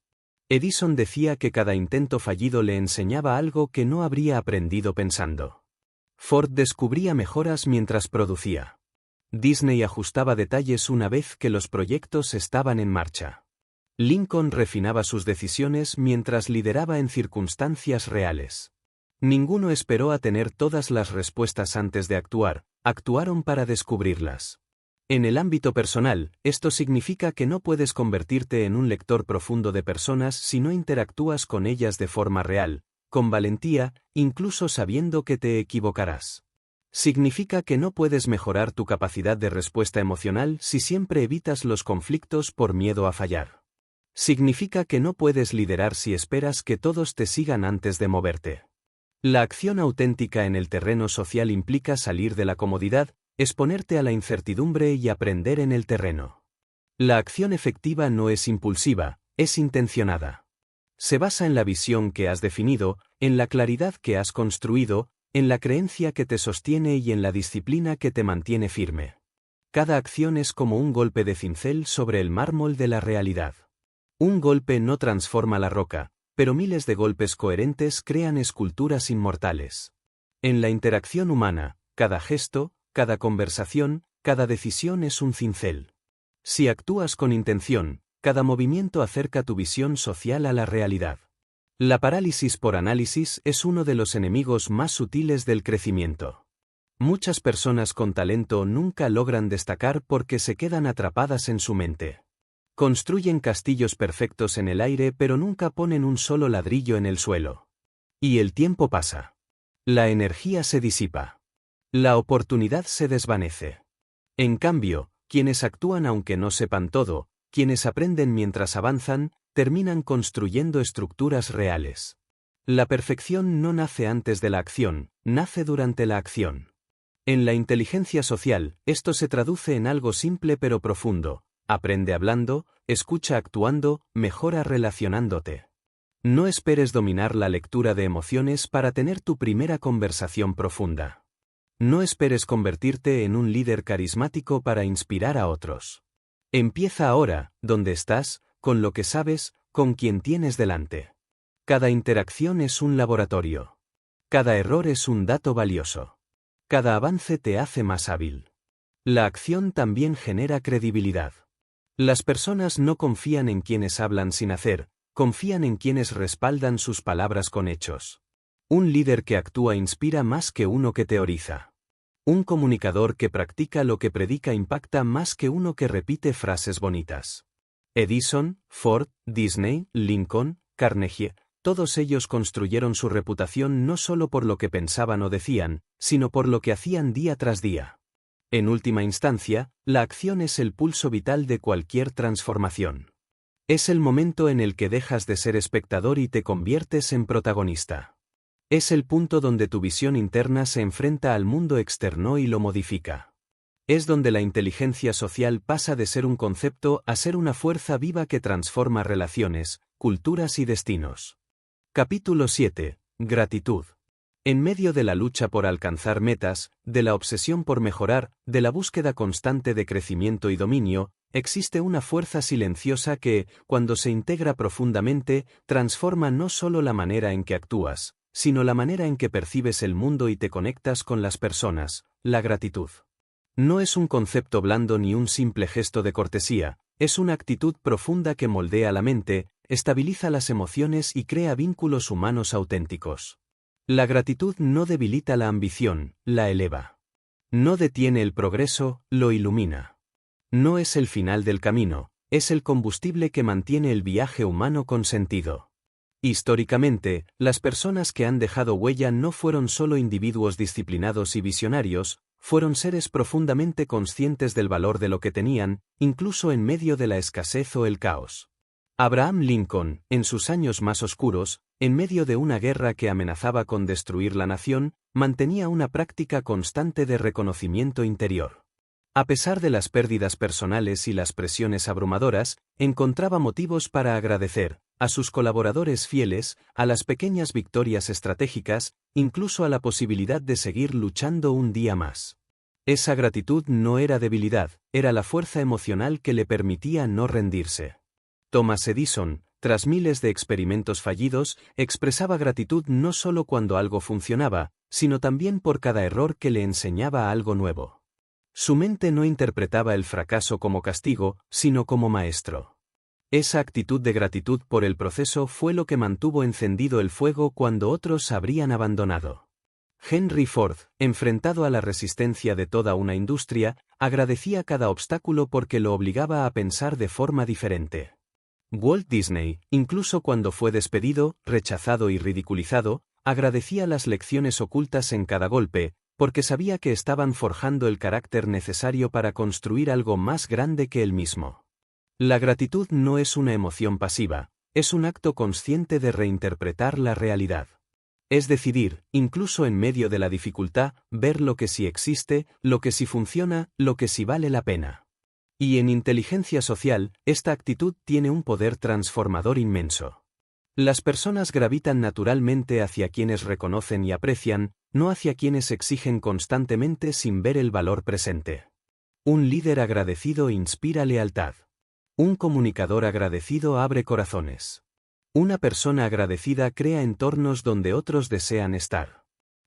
Edison decía que cada intento fallido le enseñaba algo que no habría aprendido pensando. Ford descubría mejoras mientras producía. Disney ajustaba detalles una vez que los proyectos estaban en marcha. Lincoln refinaba sus decisiones mientras lideraba en circunstancias reales. Ninguno esperó a tener todas las respuestas antes de actuar, actuaron para descubrirlas. En el ámbito personal, esto significa que no puedes convertirte en un lector profundo de personas si no interactúas con ellas de forma real, con valentía, incluso sabiendo que te equivocarás. Significa que no puedes mejorar tu capacidad de respuesta emocional si siempre evitas los conflictos por miedo a fallar. Significa que no puedes liderar si esperas que todos te sigan antes de moverte. La acción auténtica en el terreno social implica salir de la comodidad, exponerte a la incertidumbre y aprender en el terreno. La acción efectiva no es impulsiva, es intencionada. Se basa en la visión que has definido, en la claridad que has construido, en la creencia que te sostiene y en la disciplina que te mantiene firme. Cada acción es como un golpe de cincel sobre el mármol de la realidad. Un golpe no transforma la roca, pero miles de golpes coherentes crean esculturas inmortales. En la interacción humana, cada gesto, cada conversación, cada decisión es un cincel. Si actúas con intención, cada movimiento acerca tu visión social a la realidad. La parálisis por análisis es uno de los enemigos más sutiles del crecimiento. Muchas personas con talento nunca logran destacar porque se quedan atrapadas en su mente. Construyen castillos perfectos en el aire pero nunca ponen un solo ladrillo en el suelo. Y el tiempo pasa. La energía se disipa. La oportunidad se desvanece. En cambio, quienes actúan aunque no sepan todo, quienes aprenden mientras avanzan, terminan construyendo estructuras reales. La perfección no nace antes de la acción, nace durante la acción. En la inteligencia social, esto se traduce en algo simple pero profundo. Aprende hablando, escucha actuando, mejora relacionándote. No esperes dominar la lectura de emociones para tener tu primera conversación profunda. No esperes convertirte en un líder carismático para inspirar a otros. Empieza ahora, donde estás, con lo que sabes, con quien tienes delante. Cada interacción es un laboratorio. Cada error es un dato valioso. Cada avance te hace más hábil. La acción también genera credibilidad. Las personas no confían en quienes hablan sin hacer, confían en quienes respaldan sus palabras con hechos. Un líder que actúa inspira más que uno que teoriza. Un comunicador que practica lo que predica impacta más que uno que repite frases bonitas. Edison, Ford, Disney, Lincoln, Carnegie, todos ellos construyeron su reputación no solo por lo que pensaban o decían, sino por lo que hacían día tras día. En última instancia, la acción es el pulso vital de cualquier transformación. Es el momento en el que dejas de ser espectador y te conviertes en protagonista. Es el punto donde tu visión interna se enfrenta al mundo externo y lo modifica. Es donde la inteligencia social pasa de ser un concepto a ser una fuerza viva que transforma relaciones, culturas y destinos. Capítulo 7. Gratitud. En medio de la lucha por alcanzar metas, de la obsesión por mejorar, de la búsqueda constante de crecimiento y dominio, existe una fuerza silenciosa que, cuando se integra profundamente, transforma no solo la manera en que actúas, sino la manera en que percibes el mundo y te conectas con las personas, la gratitud. No es un concepto blando ni un simple gesto de cortesía, es una actitud profunda que moldea la mente, estabiliza las emociones y crea vínculos humanos auténticos. La gratitud no debilita la ambición, la eleva. No detiene el progreso, lo ilumina. No es el final del camino, es el combustible que mantiene el viaje humano con sentido. Históricamente, las personas que han dejado huella no fueron solo individuos disciplinados y visionarios, fueron seres profundamente conscientes del valor de lo que tenían, incluso en medio de la escasez o el caos. Abraham Lincoln, en sus años más oscuros, en medio de una guerra que amenazaba con destruir la nación, mantenía una práctica constante de reconocimiento interior. A pesar de las pérdidas personales y las presiones abrumadoras, encontraba motivos para agradecer, a sus colaboradores fieles, a las pequeñas victorias estratégicas, incluso a la posibilidad de seguir luchando un día más. Esa gratitud no era debilidad, era la fuerza emocional que le permitía no rendirse. Thomas Edison, tras miles de experimentos fallidos, expresaba gratitud no solo cuando algo funcionaba, sino también por cada error que le enseñaba algo nuevo. Su mente no interpretaba el fracaso como castigo, sino como maestro. Esa actitud de gratitud por el proceso fue lo que mantuvo encendido el fuego cuando otros habrían abandonado. Henry Ford, enfrentado a la resistencia de toda una industria, agradecía cada obstáculo porque lo obligaba a pensar de forma diferente. Walt Disney, incluso cuando fue despedido, rechazado y ridiculizado, agradecía las lecciones ocultas en cada golpe, porque sabía que estaban forjando el carácter necesario para construir algo más grande que él mismo. La gratitud no es una emoción pasiva, es un acto consciente de reinterpretar la realidad. Es decidir, incluso en medio de la dificultad, ver lo que sí existe, lo que sí funciona, lo que sí vale la pena. Y en inteligencia social, esta actitud tiene un poder transformador inmenso. Las personas gravitan naturalmente hacia quienes reconocen y aprecian, no hacia quienes exigen constantemente sin ver el valor presente. Un líder agradecido inspira lealtad. Un comunicador agradecido abre corazones. Una persona agradecida crea entornos donde otros desean estar.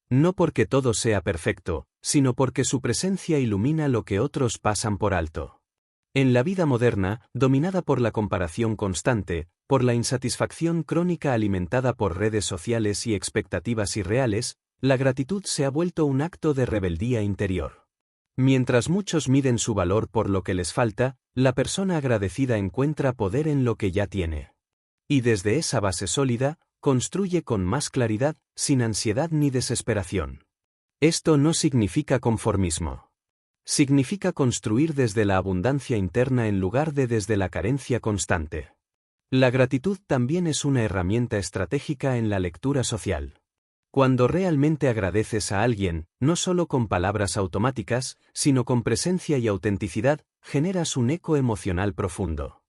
No porque todo sea perfecto, sino porque su presencia ilumina lo que otros pasan por alto. En la vida moderna, dominada por la comparación constante, por la insatisfacción crónica alimentada por redes sociales y expectativas irreales, la gratitud se ha vuelto un acto de rebeldía interior. Mientras muchos miden su valor por lo que les falta, la persona agradecida encuentra poder en lo que ya tiene. Y desde esa base sólida, construye con más claridad, sin ansiedad ni desesperación. Esto no significa conformismo. Significa construir desde la abundancia interna en lugar de desde la carencia constante. La gratitud también es una herramienta estratégica en la lectura social. Cuando realmente agradeces a alguien, no solo con palabras automáticas, sino con presencia y autenticidad, generas un eco emocional profundo.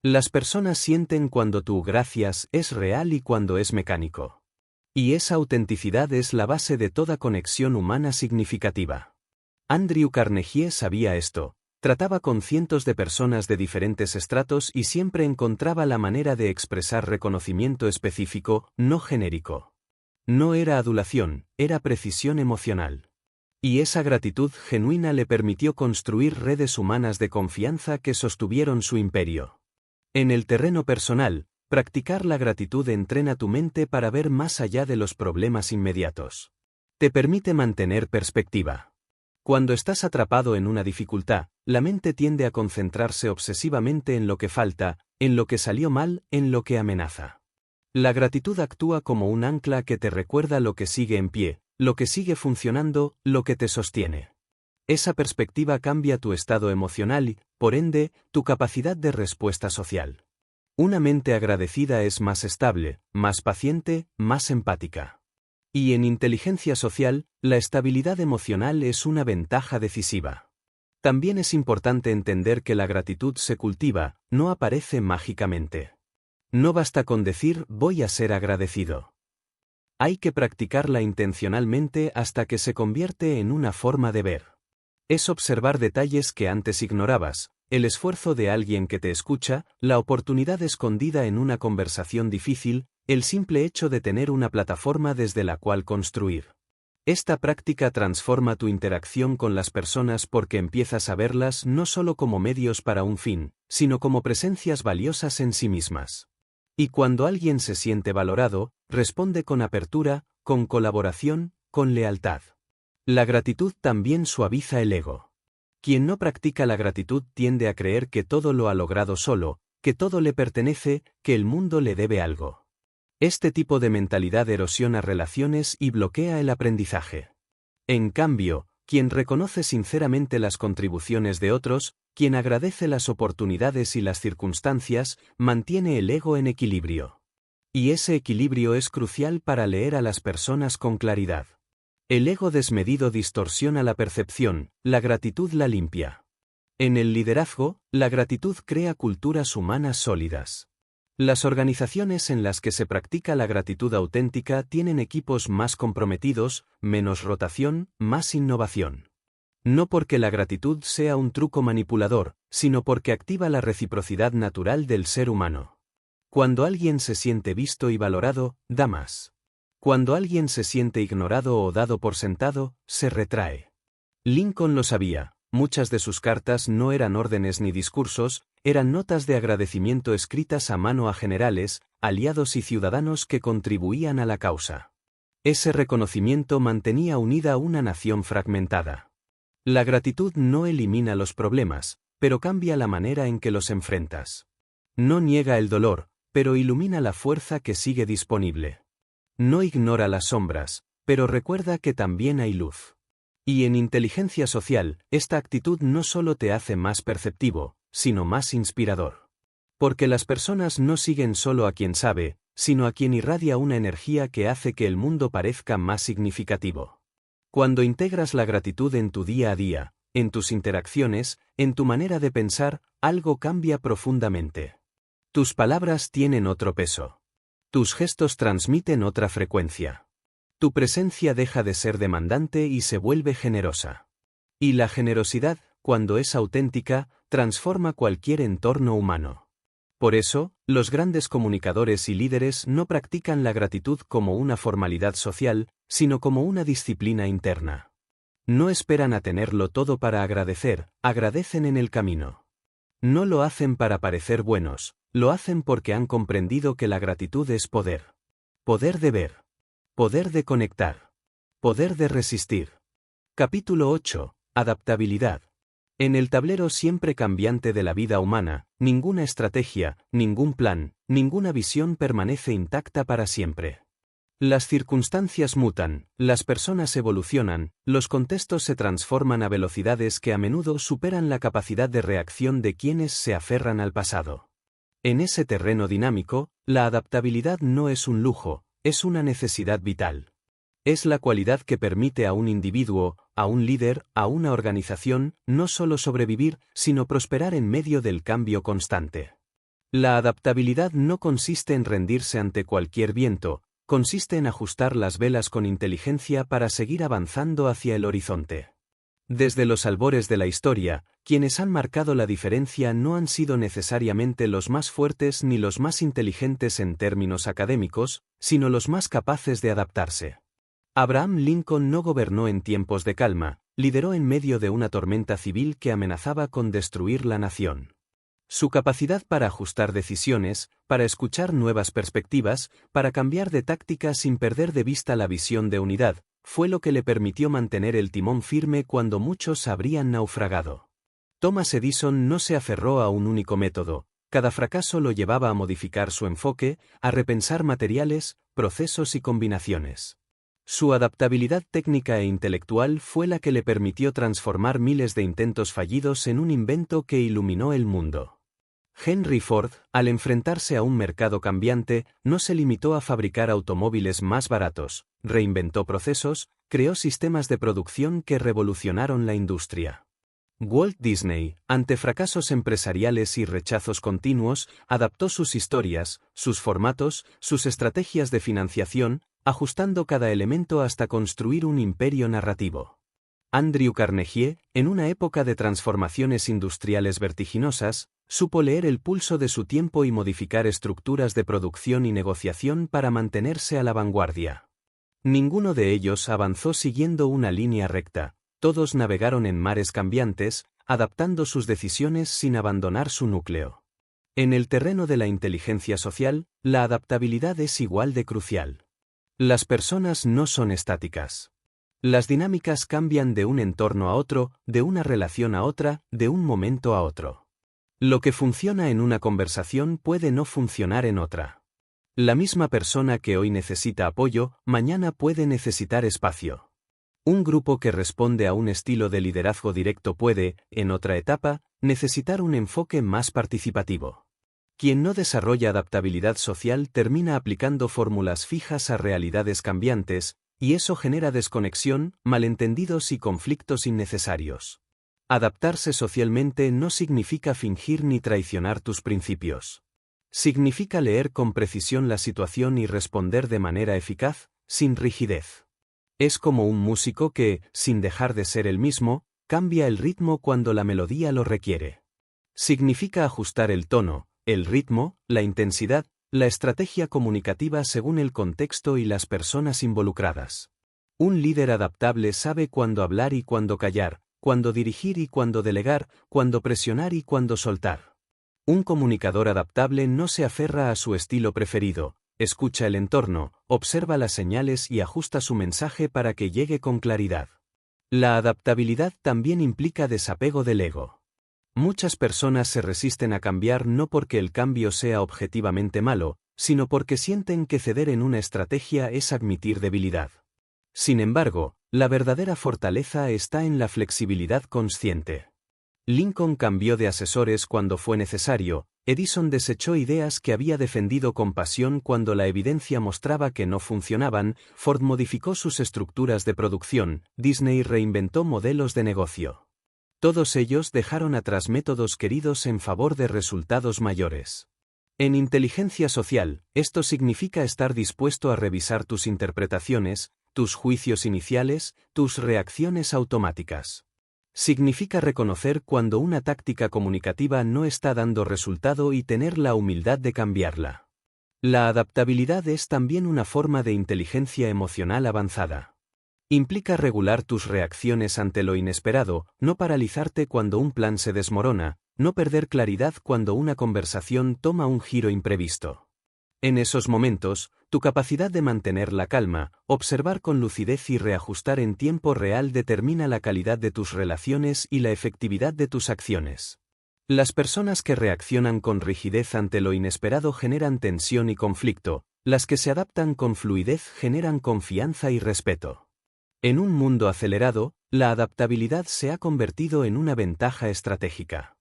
Las personas sienten cuando tu gracias es real y cuando es mecánico. Y esa autenticidad es la base de toda conexión humana significativa. Andrew Carnegie sabía esto, trataba con cientos de personas de diferentes estratos y siempre encontraba la manera de expresar reconocimiento específico, no genérico. No era adulación, era precisión emocional. Y esa gratitud genuina le permitió construir redes humanas de confianza que sostuvieron su imperio. En el terreno personal, practicar la gratitud entrena tu mente para ver más allá de los problemas inmediatos. Te permite mantener perspectiva. Cuando estás atrapado en una dificultad, la mente tiende a concentrarse obsesivamente en lo que falta, en lo que salió mal, en lo que amenaza. La gratitud actúa como un ancla que te recuerda lo que sigue en pie, lo que sigue funcionando, lo que te sostiene. Esa perspectiva cambia tu estado emocional y, por ende, tu capacidad de respuesta social. Una mente agradecida es más estable, más paciente, más empática. Y en inteligencia social, la estabilidad emocional es una ventaja decisiva. También es importante entender que la gratitud se cultiva, no aparece mágicamente. No basta con decir voy a ser agradecido. Hay que practicarla intencionalmente hasta que se convierte en una forma de ver. Es observar detalles que antes ignorabas, el esfuerzo de alguien que te escucha, la oportunidad escondida en una conversación difícil, el simple hecho de tener una plataforma desde la cual construir. Esta práctica transforma tu interacción con las personas porque empiezas a verlas no solo como medios para un fin, sino como presencias valiosas en sí mismas. Y cuando alguien se siente valorado, responde con apertura, con colaboración, con lealtad. La gratitud también suaviza el ego. Quien no practica la gratitud tiende a creer que todo lo ha logrado solo, que todo le pertenece, que el mundo le debe algo. Este tipo de mentalidad erosiona relaciones y bloquea el aprendizaje. En cambio, quien reconoce sinceramente las contribuciones de otros, quien agradece las oportunidades y las circunstancias, mantiene el ego en equilibrio. Y ese equilibrio es crucial para leer a las personas con claridad. El ego desmedido distorsiona la percepción, la gratitud la limpia. En el liderazgo, la gratitud crea culturas humanas sólidas. Las organizaciones en las que se practica la gratitud auténtica tienen equipos más comprometidos, menos rotación, más innovación. No porque la gratitud sea un truco manipulador, sino porque activa la reciprocidad natural del ser humano. Cuando alguien se siente visto y valorado, da más. Cuando alguien se siente ignorado o dado por sentado, se retrae. Lincoln lo sabía, muchas de sus cartas no eran órdenes ni discursos, eran notas de agradecimiento escritas a mano a generales, aliados y ciudadanos que contribuían a la causa. Ese reconocimiento mantenía unida una nación fragmentada. La gratitud no elimina los problemas, pero cambia la manera en que los enfrentas. No niega el dolor, pero ilumina la fuerza que sigue disponible. No ignora las sombras, pero recuerda que también hay luz. Y en inteligencia social, esta actitud no solo te hace más perceptivo, sino más inspirador. Porque las personas no siguen solo a quien sabe, sino a quien irradia una energía que hace que el mundo parezca más significativo. Cuando integras la gratitud en tu día a día, en tus interacciones, en tu manera de pensar, algo cambia profundamente. Tus palabras tienen otro peso. Tus gestos transmiten otra frecuencia. Tu presencia deja de ser demandante y se vuelve generosa. Y la generosidad, cuando es auténtica, transforma cualquier entorno humano. Por eso, los grandes comunicadores y líderes no practican la gratitud como una formalidad social, sino como una disciplina interna. No esperan a tenerlo todo para agradecer, agradecen en el camino. No lo hacen para parecer buenos, lo hacen porque han comprendido que la gratitud es poder. Poder de ver. Poder de conectar. Poder de resistir. Capítulo 8. Adaptabilidad. En el tablero siempre cambiante de la vida humana, ninguna estrategia, ningún plan, ninguna visión permanece intacta para siempre. Las circunstancias mutan, las personas evolucionan, los contextos se transforman a velocidades que a menudo superan la capacidad de reacción de quienes se aferran al pasado. En ese terreno dinámico, la adaptabilidad no es un lujo, es una necesidad vital. Es la cualidad que permite a un individuo, a un líder, a una organización, no solo sobrevivir, sino prosperar en medio del cambio constante. La adaptabilidad no consiste en rendirse ante cualquier viento, consiste en ajustar las velas con inteligencia para seguir avanzando hacia el horizonte. Desde los albores de la historia, quienes han marcado la diferencia no han sido necesariamente los más fuertes ni los más inteligentes en términos académicos, sino los más capaces de adaptarse. Abraham Lincoln no gobernó en tiempos de calma, lideró en medio de una tormenta civil que amenazaba con destruir la nación. Su capacidad para ajustar decisiones, para escuchar nuevas perspectivas, para cambiar de táctica sin perder de vista la visión de unidad, fue lo que le permitió mantener el timón firme cuando muchos habrían naufragado. Thomas Edison no se aferró a un único método, cada fracaso lo llevaba a modificar su enfoque, a repensar materiales, procesos y combinaciones. Su adaptabilidad técnica e intelectual fue la que le permitió transformar miles de intentos fallidos en un invento que iluminó el mundo. Henry Ford, al enfrentarse a un mercado cambiante, no se limitó a fabricar automóviles más baratos, reinventó procesos, creó sistemas de producción que revolucionaron la industria. Walt Disney, ante fracasos empresariales y rechazos continuos, adaptó sus historias, sus formatos, sus estrategias de financiación, ajustando cada elemento hasta construir un imperio narrativo. Andrew Carnegie, en una época de transformaciones industriales vertiginosas, supo leer el pulso de su tiempo y modificar estructuras de producción y negociación para mantenerse a la vanguardia. Ninguno de ellos avanzó siguiendo una línea recta, todos navegaron en mares cambiantes, adaptando sus decisiones sin abandonar su núcleo. En el terreno de la inteligencia social, la adaptabilidad es igual de crucial. Las personas no son estáticas. Las dinámicas cambian de un entorno a otro, de una relación a otra, de un momento a otro. Lo que funciona en una conversación puede no funcionar en otra. La misma persona que hoy necesita apoyo, mañana puede necesitar espacio. Un grupo que responde a un estilo de liderazgo directo puede, en otra etapa, necesitar un enfoque más participativo. Quien no desarrolla adaptabilidad social termina aplicando fórmulas fijas a realidades cambiantes, y eso genera desconexión, malentendidos y conflictos innecesarios. Adaptarse socialmente no significa fingir ni traicionar tus principios. Significa leer con precisión la situación y responder de manera eficaz, sin rigidez. Es como un músico que, sin dejar de ser el mismo, cambia el ritmo cuando la melodía lo requiere. Significa ajustar el tono, el ritmo, la intensidad, la estrategia comunicativa según el contexto y las personas involucradas. Un líder adaptable sabe cuándo hablar y cuándo callar, cuándo dirigir y cuándo delegar, cuándo presionar y cuándo soltar. Un comunicador adaptable no se aferra a su estilo preferido, escucha el entorno, observa las señales y ajusta su mensaje para que llegue con claridad. La adaptabilidad también implica desapego del ego. Muchas personas se resisten a cambiar no porque el cambio sea objetivamente malo, sino porque sienten que ceder en una estrategia es admitir debilidad. Sin embargo, la verdadera fortaleza está en la flexibilidad consciente. Lincoln cambió de asesores cuando fue necesario, Edison desechó ideas que había defendido con pasión cuando la evidencia mostraba que no funcionaban, Ford modificó sus estructuras de producción, Disney reinventó modelos de negocio. Todos ellos dejaron atrás métodos queridos en favor de resultados mayores. En inteligencia social, esto significa estar dispuesto a revisar tus interpretaciones, tus juicios iniciales, tus reacciones automáticas. Significa reconocer cuando una táctica comunicativa no está dando resultado y tener la humildad de cambiarla. La adaptabilidad es también una forma de inteligencia emocional avanzada. Implica regular tus reacciones ante lo inesperado, no paralizarte cuando un plan se desmorona, no perder claridad cuando una conversación toma un giro imprevisto. En esos momentos, tu capacidad de mantener la calma, observar con lucidez y reajustar en tiempo real determina la calidad de tus relaciones y la efectividad de tus acciones. Las personas que reaccionan con rigidez ante lo inesperado generan tensión y conflicto, las que se adaptan con fluidez generan confianza y respeto. En un mundo acelerado, la adaptabilidad se ha convertido en una ventaja estratégica.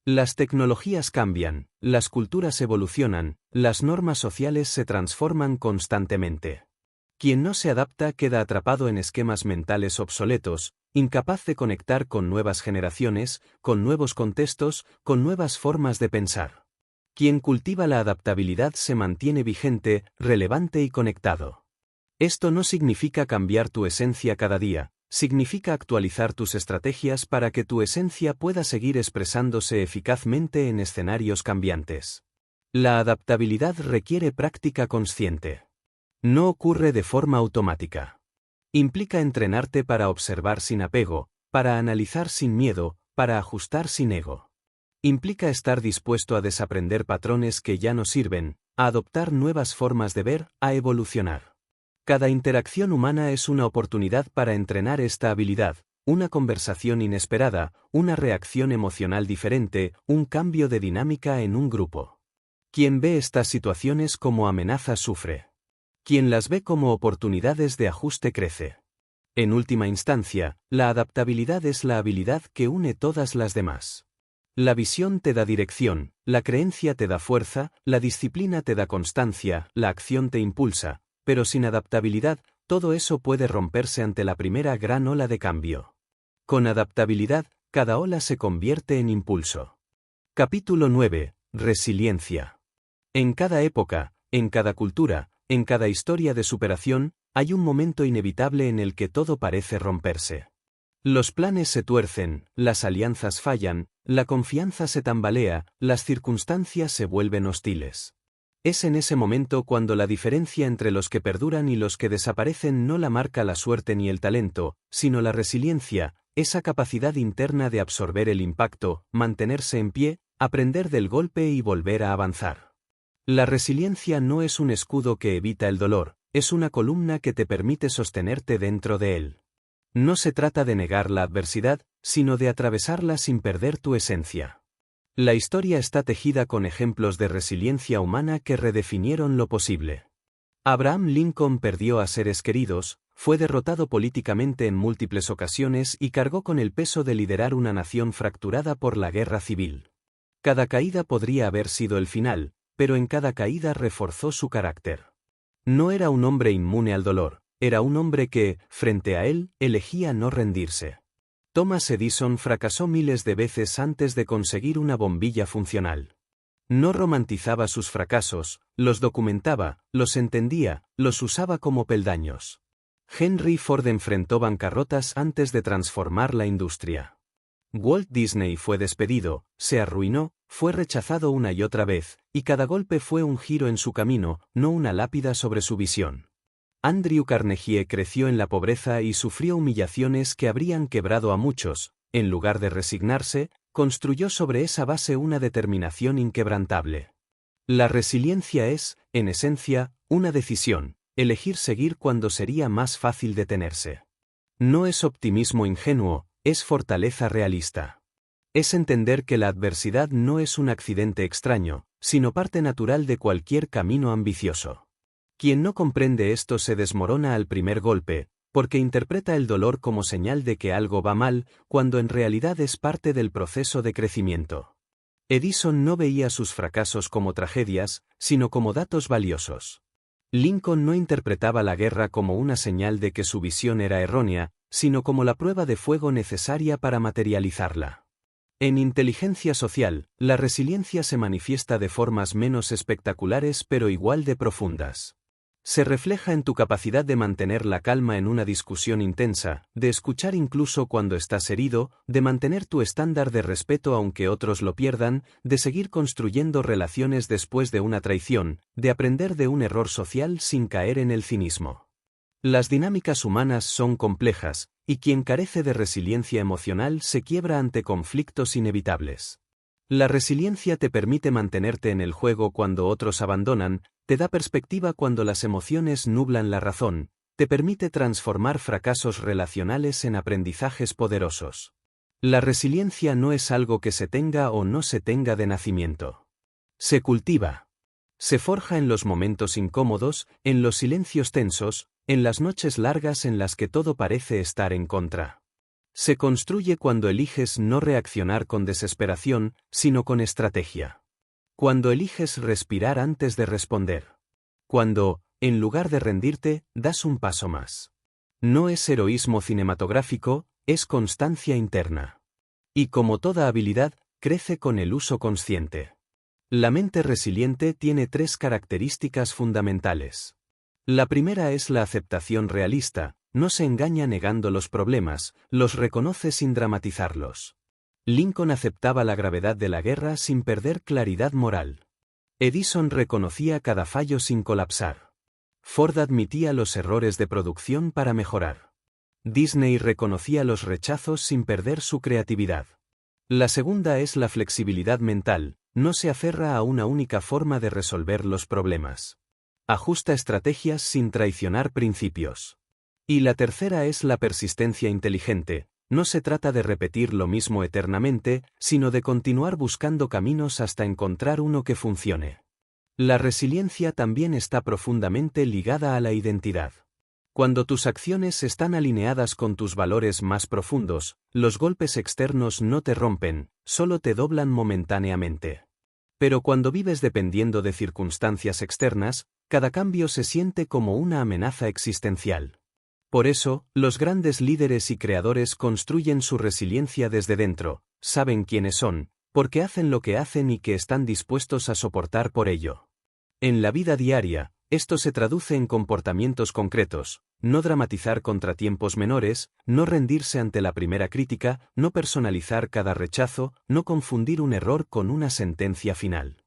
Las tecnologías cambian, las culturas evolucionan, las normas sociales se transforman constantemente. Quien no se adapta queda atrapado en esquemas mentales obsoletos, incapaz de conectar con nuevas generaciones, con nuevos contextos, con nuevas formas de pensar. Quien cultiva la adaptabilidad se mantiene vigente, relevante y conectado. Esto no significa cambiar tu esencia cada día, significa actualizar tus estrategias para que tu esencia pueda seguir expresándose eficazmente en escenarios cambiantes. La adaptabilidad requiere práctica consciente. No ocurre de forma automática. Implica entrenarte para observar sin apego, para analizar sin miedo, para ajustar sin ego. Implica estar dispuesto a desaprender patrones que ya no sirven, a adoptar nuevas formas de ver, a evolucionar. Cada interacción humana es una oportunidad para entrenar esta habilidad, una conversación inesperada, una reacción emocional diferente, un cambio de dinámica en un grupo. Quien ve estas situaciones como amenazas sufre. Quien las ve como oportunidades de ajuste crece. En última instancia, la adaptabilidad es la habilidad que une todas las demás. La visión te da dirección, la creencia te da fuerza, la disciplina te da constancia, la acción te impulsa. Pero sin adaptabilidad, todo eso puede romperse ante la primera gran ola de cambio. Con adaptabilidad, cada ola se convierte en impulso. Capítulo 9. Resiliencia. En cada época, en cada cultura, en cada historia de superación, hay un momento inevitable en el que todo parece romperse. Los planes se tuercen, las alianzas fallan, la confianza se tambalea, las circunstancias se vuelven hostiles. Es en ese momento cuando la diferencia entre los que perduran y los que desaparecen no la marca la suerte ni el talento, sino la resiliencia, esa capacidad interna de absorber el impacto, mantenerse en pie, aprender del golpe y volver a avanzar. La resiliencia no es un escudo que evita el dolor, es una columna que te permite sostenerte dentro de él. No se trata de negar la adversidad, sino de atravesarla sin perder tu esencia. La historia está tejida con ejemplos de resiliencia humana que redefinieron lo posible. Abraham Lincoln perdió a seres queridos, fue derrotado políticamente en múltiples ocasiones y cargó con el peso de liderar una nación fracturada por la guerra civil. Cada caída podría haber sido el final, pero en cada caída reforzó su carácter. No era un hombre inmune al dolor, era un hombre que, frente a él, elegía no rendirse. Thomas Edison fracasó miles de veces antes de conseguir una bombilla funcional. No romantizaba sus fracasos, los documentaba, los entendía, los usaba como peldaños. Henry Ford enfrentó bancarrotas antes de transformar la industria. Walt Disney fue despedido, se arruinó, fue rechazado una y otra vez, y cada golpe fue un giro en su camino, no una lápida sobre su visión. Andrew Carnegie creció en la pobreza y sufrió humillaciones que habrían quebrado a muchos. En lugar de resignarse, construyó sobre esa base una determinación inquebrantable. La resiliencia es, en esencia, una decisión, elegir seguir cuando sería más fácil detenerse. No es optimismo ingenuo, es fortaleza realista. Es entender que la adversidad no es un accidente extraño, sino parte natural de cualquier camino ambicioso. Quien no comprende esto se desmorona al primer golpe, porque interpreta el dolor como señal de que algo va mal, cuando en realidad es parte del proceso de crecimiento. Edison no veía sus fracasos como tragedias, sino como datos valiosos. Lincoln no interpretaba la guerra como una señal de que su visión era errónea, sino como la prueba de fuego necesaria para materializarla. En inteligencia social, la resiliencia se manifiesta de formas menos espectaculares pero igual de profundas. Se refleja en tu capacidad de mantener la calma en una discusión intensa, de escuchar incluso cuando estás herido, de mantener tu estándar de respeto aunque otros lo pierdan, de seguir construyendo relaciones después de una traición, de aprender de un error social sin caer en el cinismo. Las dinámicas humanas son complejas, y quien carece de resiliencia emocional se quiebra ante conflictos inevitables. La resiliencia te permite mantenerte en el juego cuando otros abandonan, te da perspectiva cuando las emociones nublan la razón, te permite transformar fracasos relacionales en aprendizajes poderosos. La resiliencia no es algo que se tenga o no se tenga de nacimiento. Se cultiva. Se forja en los momentos incómodos, en los silencios tensos, en las noches largas en las que todo parece estar en contra. Se construye cuando eliges no reaccionar con desesperación, sino con estrategia. Cuando eliges respirar antes de responder. Cuando, en lugar de rendirte, das un paso más. No es heroísmo cinematográfico, es constancia interna. Y como toda habilidad, crece con el uso consciente. La mente resiliente tiene 3 características fundamentales. La primera es la aceptación realista. No se engaña negando los problemas, los reconoce sin dramatizarlos. Lincoln aceptaba la gravedad de la guerra sin perder claridad moral. Edison reconocía cada fallo sin colapsar. Ford admitía los errores de producción para mejorar. Disney reconocía los rechazos sin perder su creatividad. La segunda es la flexibilidad mental, no se aferra a una única forma de resolver los problemas. Ajusta estrategias sin traicionar principios. Y la tercera es la persistencia inteligente, no se trata de repetir lo mismo eternamente, sino de continuar buscando caminos hasta encontrar uno que funcione. La resiliencia también está profundamente ligada a la identidad. Cuando tus acciones están alineadas con tus valores más profundos, los golpes externos no te rompen, solo te doblan momentáneamente. Pero cuando vives dependiendo de circunstancias externas, cada cambio se siente como una amenaza existencial. Por eso, los grandes líderes y creadores construyen su resiliencia desde dentro, saben quiénes son, por qué hacen lo que hacen y que están dispuestos a soportar por ello. En la vida diaria, esto se traduce en comportamientos concretos, no dramatizar contratiempos menores, no rendirse ante la primera crítica, no personalizar cada rechazo, no confundir un error con una sentencia final.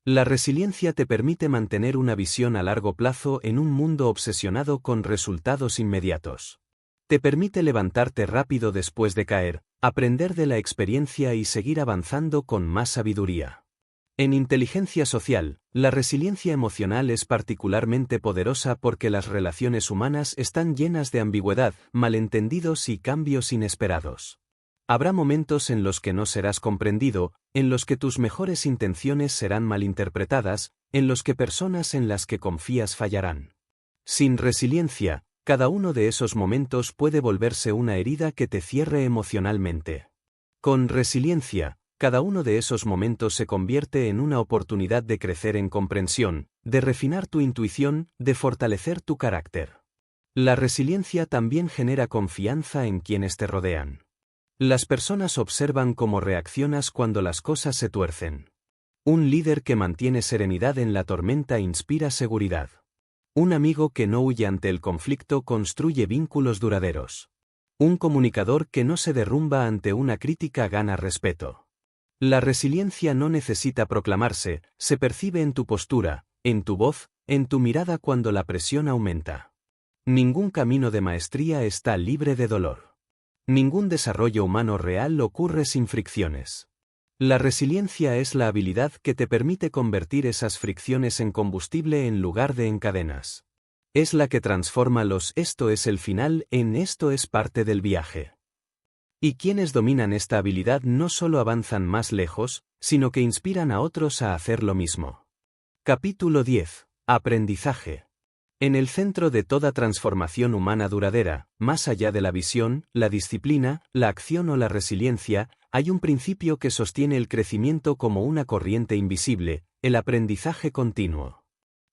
La resiliencia te permite mantener una visión a largo plazo en un mundo obsesionado con resultados inmediatos. Te permite levantarte rápido después de caer, aprender de la experiencia y seguir avanzando con más sabiduría. En inteligencia social, la resiliencia emocional es particularmente poderosa porque las relaciones humanas están llenas de ambigüedad, malentendidos y cambios inesperados. Habrá momentos en los que no serás comprendido, en los que tus mejores intenciones serán malinterpretadas, en los que personas en las que confías fallarán. Sin resiliencia, cada uno de esos momentos puede volverse una herida que te cierre emocionalmente. Con resiliencia, cada uno de esos momentos se convierte en una oportunidad de crecer en comprensión, de refinar tu intuición, de fortalecer tu carácter. La resiliencia también genera confianza en quienes te rodean. Las personas observan cómo reaccionas cuando las cosas se tuercen. Un líder que mantiene serenidad en la tormenta inspira seguridad. Un amigo que no huye ante el conflicto construye vínculos duraderos. Un comunicador que no se derrumba ante una crítica gana respeto. La resiliencia no necesita proclamarse, se percibe en tu postura, en tu voz, en tu mirada cuando la presión aumenta. Ningún camino de maestría está libre de dolor. Ningún desarrollo humano real ocurre sin fricciones. La resiliencia es la habilidad que te permite convertir esas fricciones en combustible en lugar de en cadenas. Es la que transforma los "esto es el final" en "esto es parte del viaje". Y quienes dominan esta habilidad no solo avanzan más lejos, sino que inspiran a otros a hacer lo mismo. Capítulo 10. Aprendizaje. En el centro de toda transformación humana duradera, más allá de la visión, la disciplina, la acción o la resiliencia, hay un principio que sostiene el crecimiento como una corriente invisible: el aprendizaje continuo.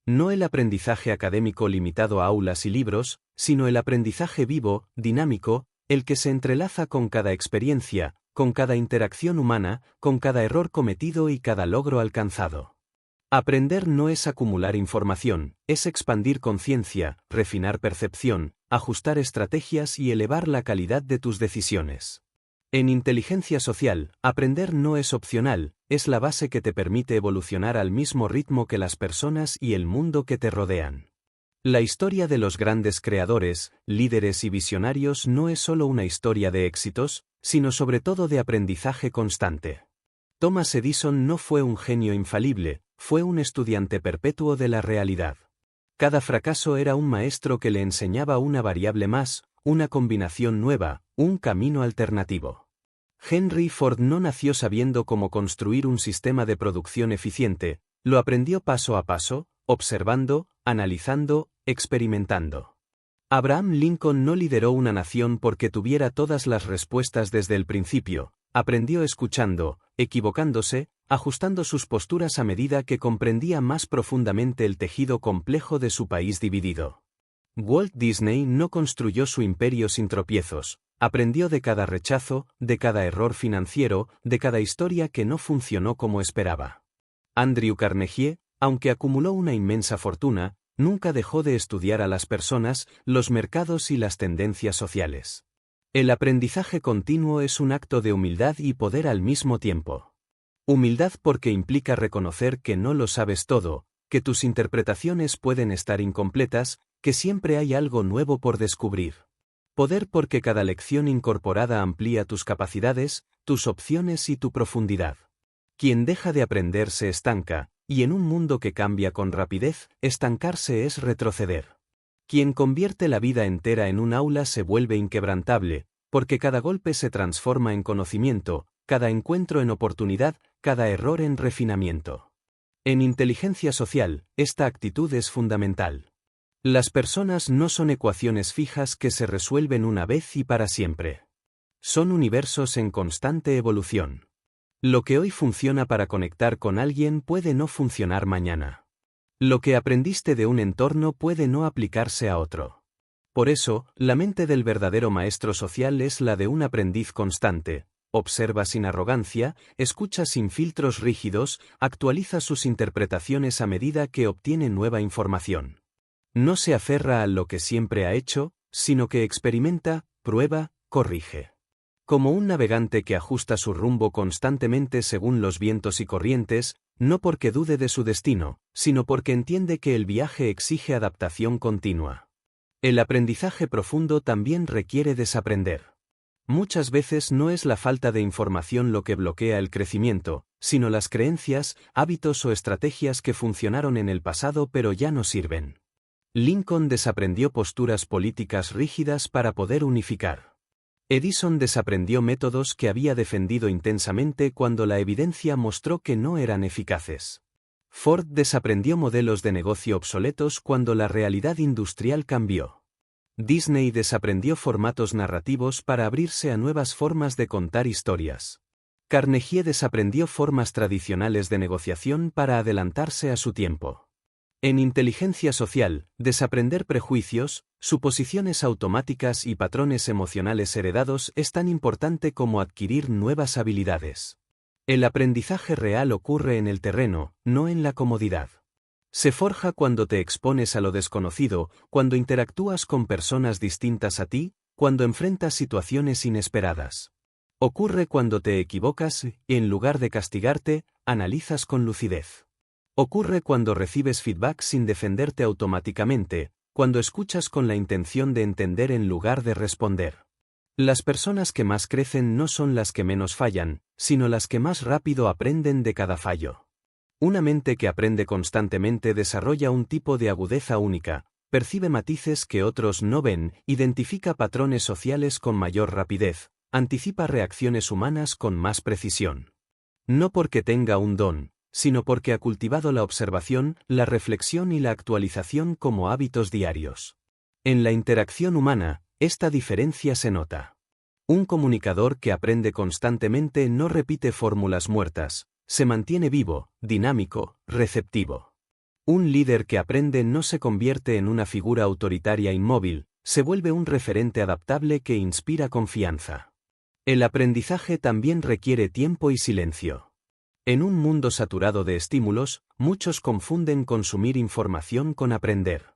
No el aprendizaje académico limitado a aulas y libros, sino el aprendizaje vivo, dinámico, el que se entrelaza con cada experiencia, con cada interacción humana, con cada error cometido y cada logro alcanzado. Aprender no es acumular información, es expandir conciencia, refinar percepción, ajustar estrategias y elevar la calidad de tus decisiones. En inteligencia social, aprender no es opcional, es la base que te permite evolucionar al mismo ritmo que las personas y el mundo que te rodean. La historia de los grandes creadores, líderes y visionarios no es solo una historia de éxitos, sino sobre todo de aprendizaje constante. Thomas Edison no fue un genio infalible, fue un estudiante perpetuo de la realidad. Cada fracaso era un maestro que le enseñaba una variable más, una combinación nueva, un camino alternativo. Henry Ford no nació sabiendo cómo construir un sistema de producción eficiente, lo aprendió paso a paso, observando, analizando, experimentando. Abraham Lincoln no lideró una nación porque tuviera todas las respuestas desde el principio, aprendió escuchando, equivocándose, ajustando sus posturas a medida que comprendía más profundamente el tejido complejo de su país dividido. Walt Disney no construyó su imperio sin tropiezos, aprendió de cada rechazo, de cada error financiero, de cada historia que no funcionó como esperaba. Andrew Carnegie, aunque acumuló una inmensa fortuna, nunca dejó de estudiar a las personas, los mercados y las tendencias sociales. El aprendizaje continuo es un acto de humildad y poder al mismo tiempo. Humildad porque implica reconocer que no lo sabes todo, que tus interpretaciones pueden estar incompletas, que siempre hay algo nuevo por descubrir. Poder porque cada lección incorporada amplía tus capacidades, tus opciones y tu profundidad. Quien deja de aprender se estanca, y en un mundo que cambia con rapidez, estancarse es retroceder. Quien convierte la vida entera en un aula se vuelve inquebrantable, porque cada golpe se transforma en conocimiento, cada encuentro en oportunidad, cada error en refinamiento. En inteligencia social, esta actitud es fundamental. Las personas no son ecuaciones fijas que se resuelven una vez y para siempre. Son universos en constante evolución. Lo que hoy funciona para conectar con alguien puede no funcionar mañana. Lo que aprendiste de un entorno puede no aplicarse a otro. Por eso, la mente del verdadero maestro social es la de un aprendiz constante. Observa sin arrogancia, escucha sin filtros rígidos, actualiza sus interpretaciones a medida que obtiene nueva información. No se aferra a lo que siempre ha hecho, sino que experimenta, prueba, corrige. Como un navegante que ajusta su rumbo constantemente según los vientos y corrientes, no porque dude de su destino, sino porque entiende que el viaje exige adaptación continua. El aprendizaje profundo también requiere desaprender. Muchas veces no es la falta de información lo que bloquea el crecimiento, sino las creencias, hábitos o estrategias que funcionaron en el pasado pero ya no sirven. Lincoln desaprendió posturas políticas rígidas para poder unificar. Edison desaprendió métodos que había defendido intensamente cuando la evidencia mostró que no eran eficaces. Ford desaprendió modelos de negocio obsoletos cuando la realidad industrial cambió. Disney desaprendió formatos narrativos para abrirse a nuevas formas de contar historias. Carnegie desaprendió formas tradicionales de negociación para adelantarse a su tiempo. En inteligencia social, desaprender prejuicios, suposiciones automáticas y patrones emocionales heredados es tan importante como adquirir nuevas habilidades. El aprendizaje real ocurre en el terreno, no en la comodidad. Se forja cuando te expones a lo desconocido, cuando interactúas con personas distintas a ti, cuando enfrentas situaciones inesperadas. Ocurre cuando te equivocas y, en lugar de castigarte, analizas con lucidez. Ocurre cuando recibes feedback sin defenderte automáticamente, cuando escuchas con la intención de entender en lugar de responder. Las personas que más crecen no son las que menos fallan, sino las que más rápido aprenden de cada fallo. Una mente que aprende constantemente desarrolla un tipo de agudeza única, percibe matices que otros no ven, identifica patrones sociales con mayor rapidez, anticipa reacciones humanas con más precisión. No porque tenga un don, sino porque ha cultivado la observación, la reflexión y la actualización como hábitos diarios. En la interacción humana, esta diferencia se nota. Un comunicador que aprende constantemente no repite fórmulas muertas, se mantiene vivo, dinámico, receptivo. Un líder que aprende no se convierte en una figura autoritaria inmóvil, se vuelve un referente adaptable que inspira confianza. El aprendizaje también requiere tiempo y silencio. En un mundo saturado de estímulos, muchos confunden consumir información con aprender.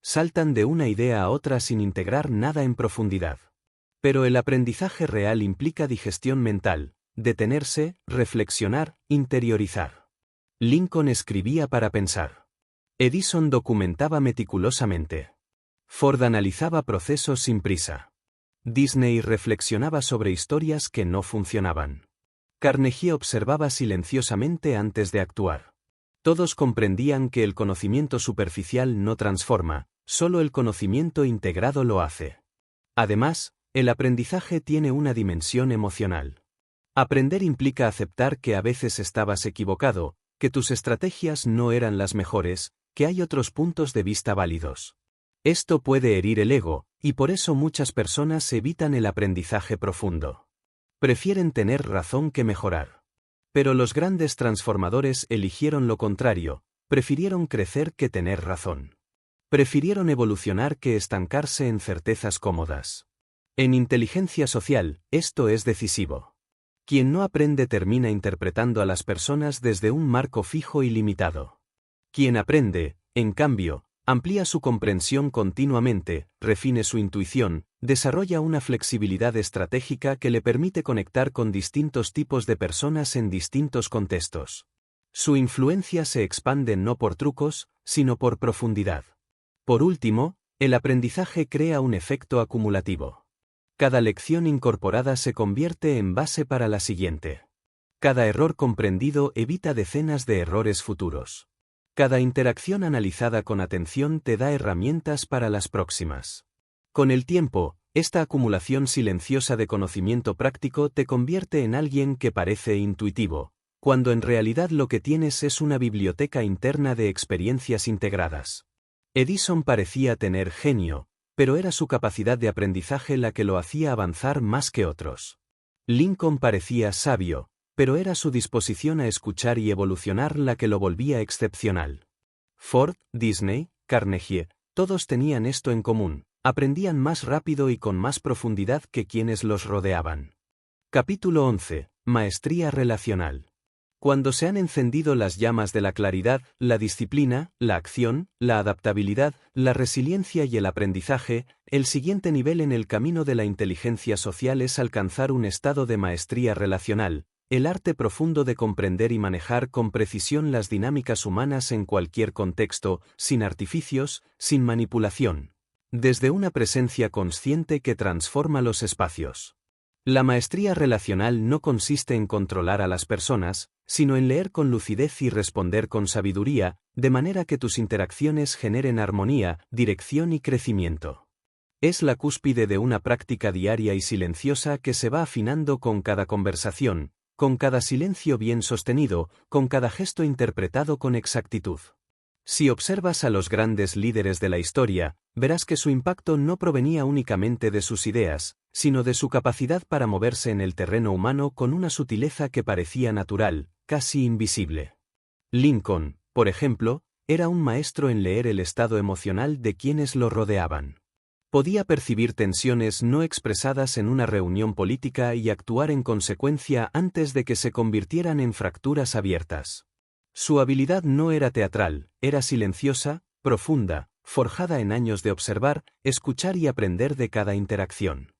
Saltan de una idea a otra sin integrar nada en profundidad. Pero el aprendizaje real implica digestión mental, detenerse, reflexionar, interiorizar. Lincoln escribía para pensar. Edison documentaba meticulosamente. Ford analizaba procesos sin prisa. Disney reflexionaba sobre historias que no funcionaban. Carnegie observaba silenciosamente antes de actuar. Todos comprendían que el conocimiento superficial no transforma, solo el conocimiento integrado lo hace. Además, el aprendizaje tiene una dimensión emocional. Aprender implica aceptar que a veces estabas equivocado, que tus estrategias no eran las mejores, que hay otros puntos de vista válidos. Esto puede herir el ego, y por eso muchas personas evitan el aprendizaje profundo. Prefieren tener razón que mejorar. Pero los grandes transformadores eligieron lo contrario, prefirieron crecer que tener razón. Prefirieron evolucionar que estancarse en certezas cómodas. En inteligencia social, esto es decisivo. Quien no aprende termina interpretando a las personas desde un marco fijo y limitado. Quien aprende, en cambio, amplía su comprensión continuamente, refine su intuición, desarrolla una flexibilidad estratégica que le permite conectar con distintos tipos de personas en distintos contextos. Su influencia se expande no por trucos, sino por profundidad. Por último, el aprendizaje crea un efecto acumulativo. Cada lección incorporada se convierte en base para la siguiente. Cada error comprendido evita decenas de errores futuros. Cada interacción analizada con atención te da herramientas para las próximas. Con el tiempo, esta acumulación silenciosa de conocimiento práctico te convierte en alguien que parece intuitivo, cuando en realidad lo que tienes es una biblioteca interna de experiencias integradas. Edison parecía tener genio, pero era su capacidad de aprendizaje la que lo hacía avanzar más que otros. Lincoln parecía sabio, pero era su disposición a escuchar y evolucionar la que lo volvía excepcional. Ford, Disney, Carnegie, todos tenían esto en común, aprendían más rápido y con más profundidad que quienes los rodeaban. Capítulo 11. Maestría relacional. Cuando se han encendido las llamas de la claridad, la disciplina, la acción, la adaptabilidad, la resiliencia y el aprendizaje, el siguiente nivel en el camino de la inteligencia social es alcanzar un estado de maestría relacional, el arte profundo de comprender y manejar con precisión las dinámicas humanas en cualquier contexto, sin artificios, sin manipulación. Desde una presencia consciente que transforma los espacios. La maestría relacional no consiste en controlar a las personas, sino en leer con lucidez y responder con sabiduría, de manera que tus interacciones generen armonía, dirección y crecimiento. Es la cúspide de una práctica diaria y silenciosa que se va afinando con cada conversación, con cada silencio bien sostenido, con cada gesto interpretado con exactitud. Si observas a los grandes líderes de la historia, verás que su impacto no provenía únicamente de sus ideas, sino de su capacidad para moverse en el terreno humano con una sutileza que parecía natural, casi invisible. Lincoln, por ejemplo, era un maestro en leer el estado emocional de quienes lo rodeaban. Podía percibir tensiones no expresadas en una reunión política y actuar en consecuencia antes de que se convirtieran en fracturas abiertas. Su habilidad no era teatral, era silenciosa, profunda, forjada en años de observar, escuchar y aprender de cada interacción.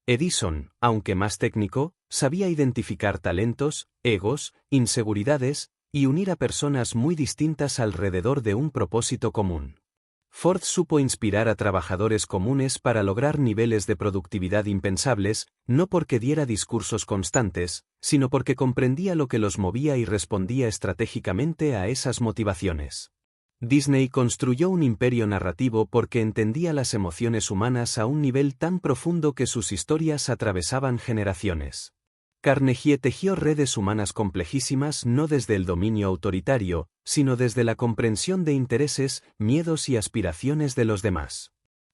Edison, aunque más técnico, sabía identificar talentos, egos, inseguridades, y unir a personas muy distintas alrededor de un propósito común. Ford supo inspirar a trabajadores comunes para lograr niveles de productividad impensables, no porque diera discursos constantes, sino porque comprendía lo que los movía y respondía estratégicamente a esas motivaciones. Disney construyó un imperio narrativo porque entendía las emociones humanas a un nivel tan profundo que sus historias atravesaban generaciones. Carnegie tejió redes humanas complejísimas no desde el dominio autoritario, sino desde la comprensión de intereses, miedos y aspiraciones de los demás.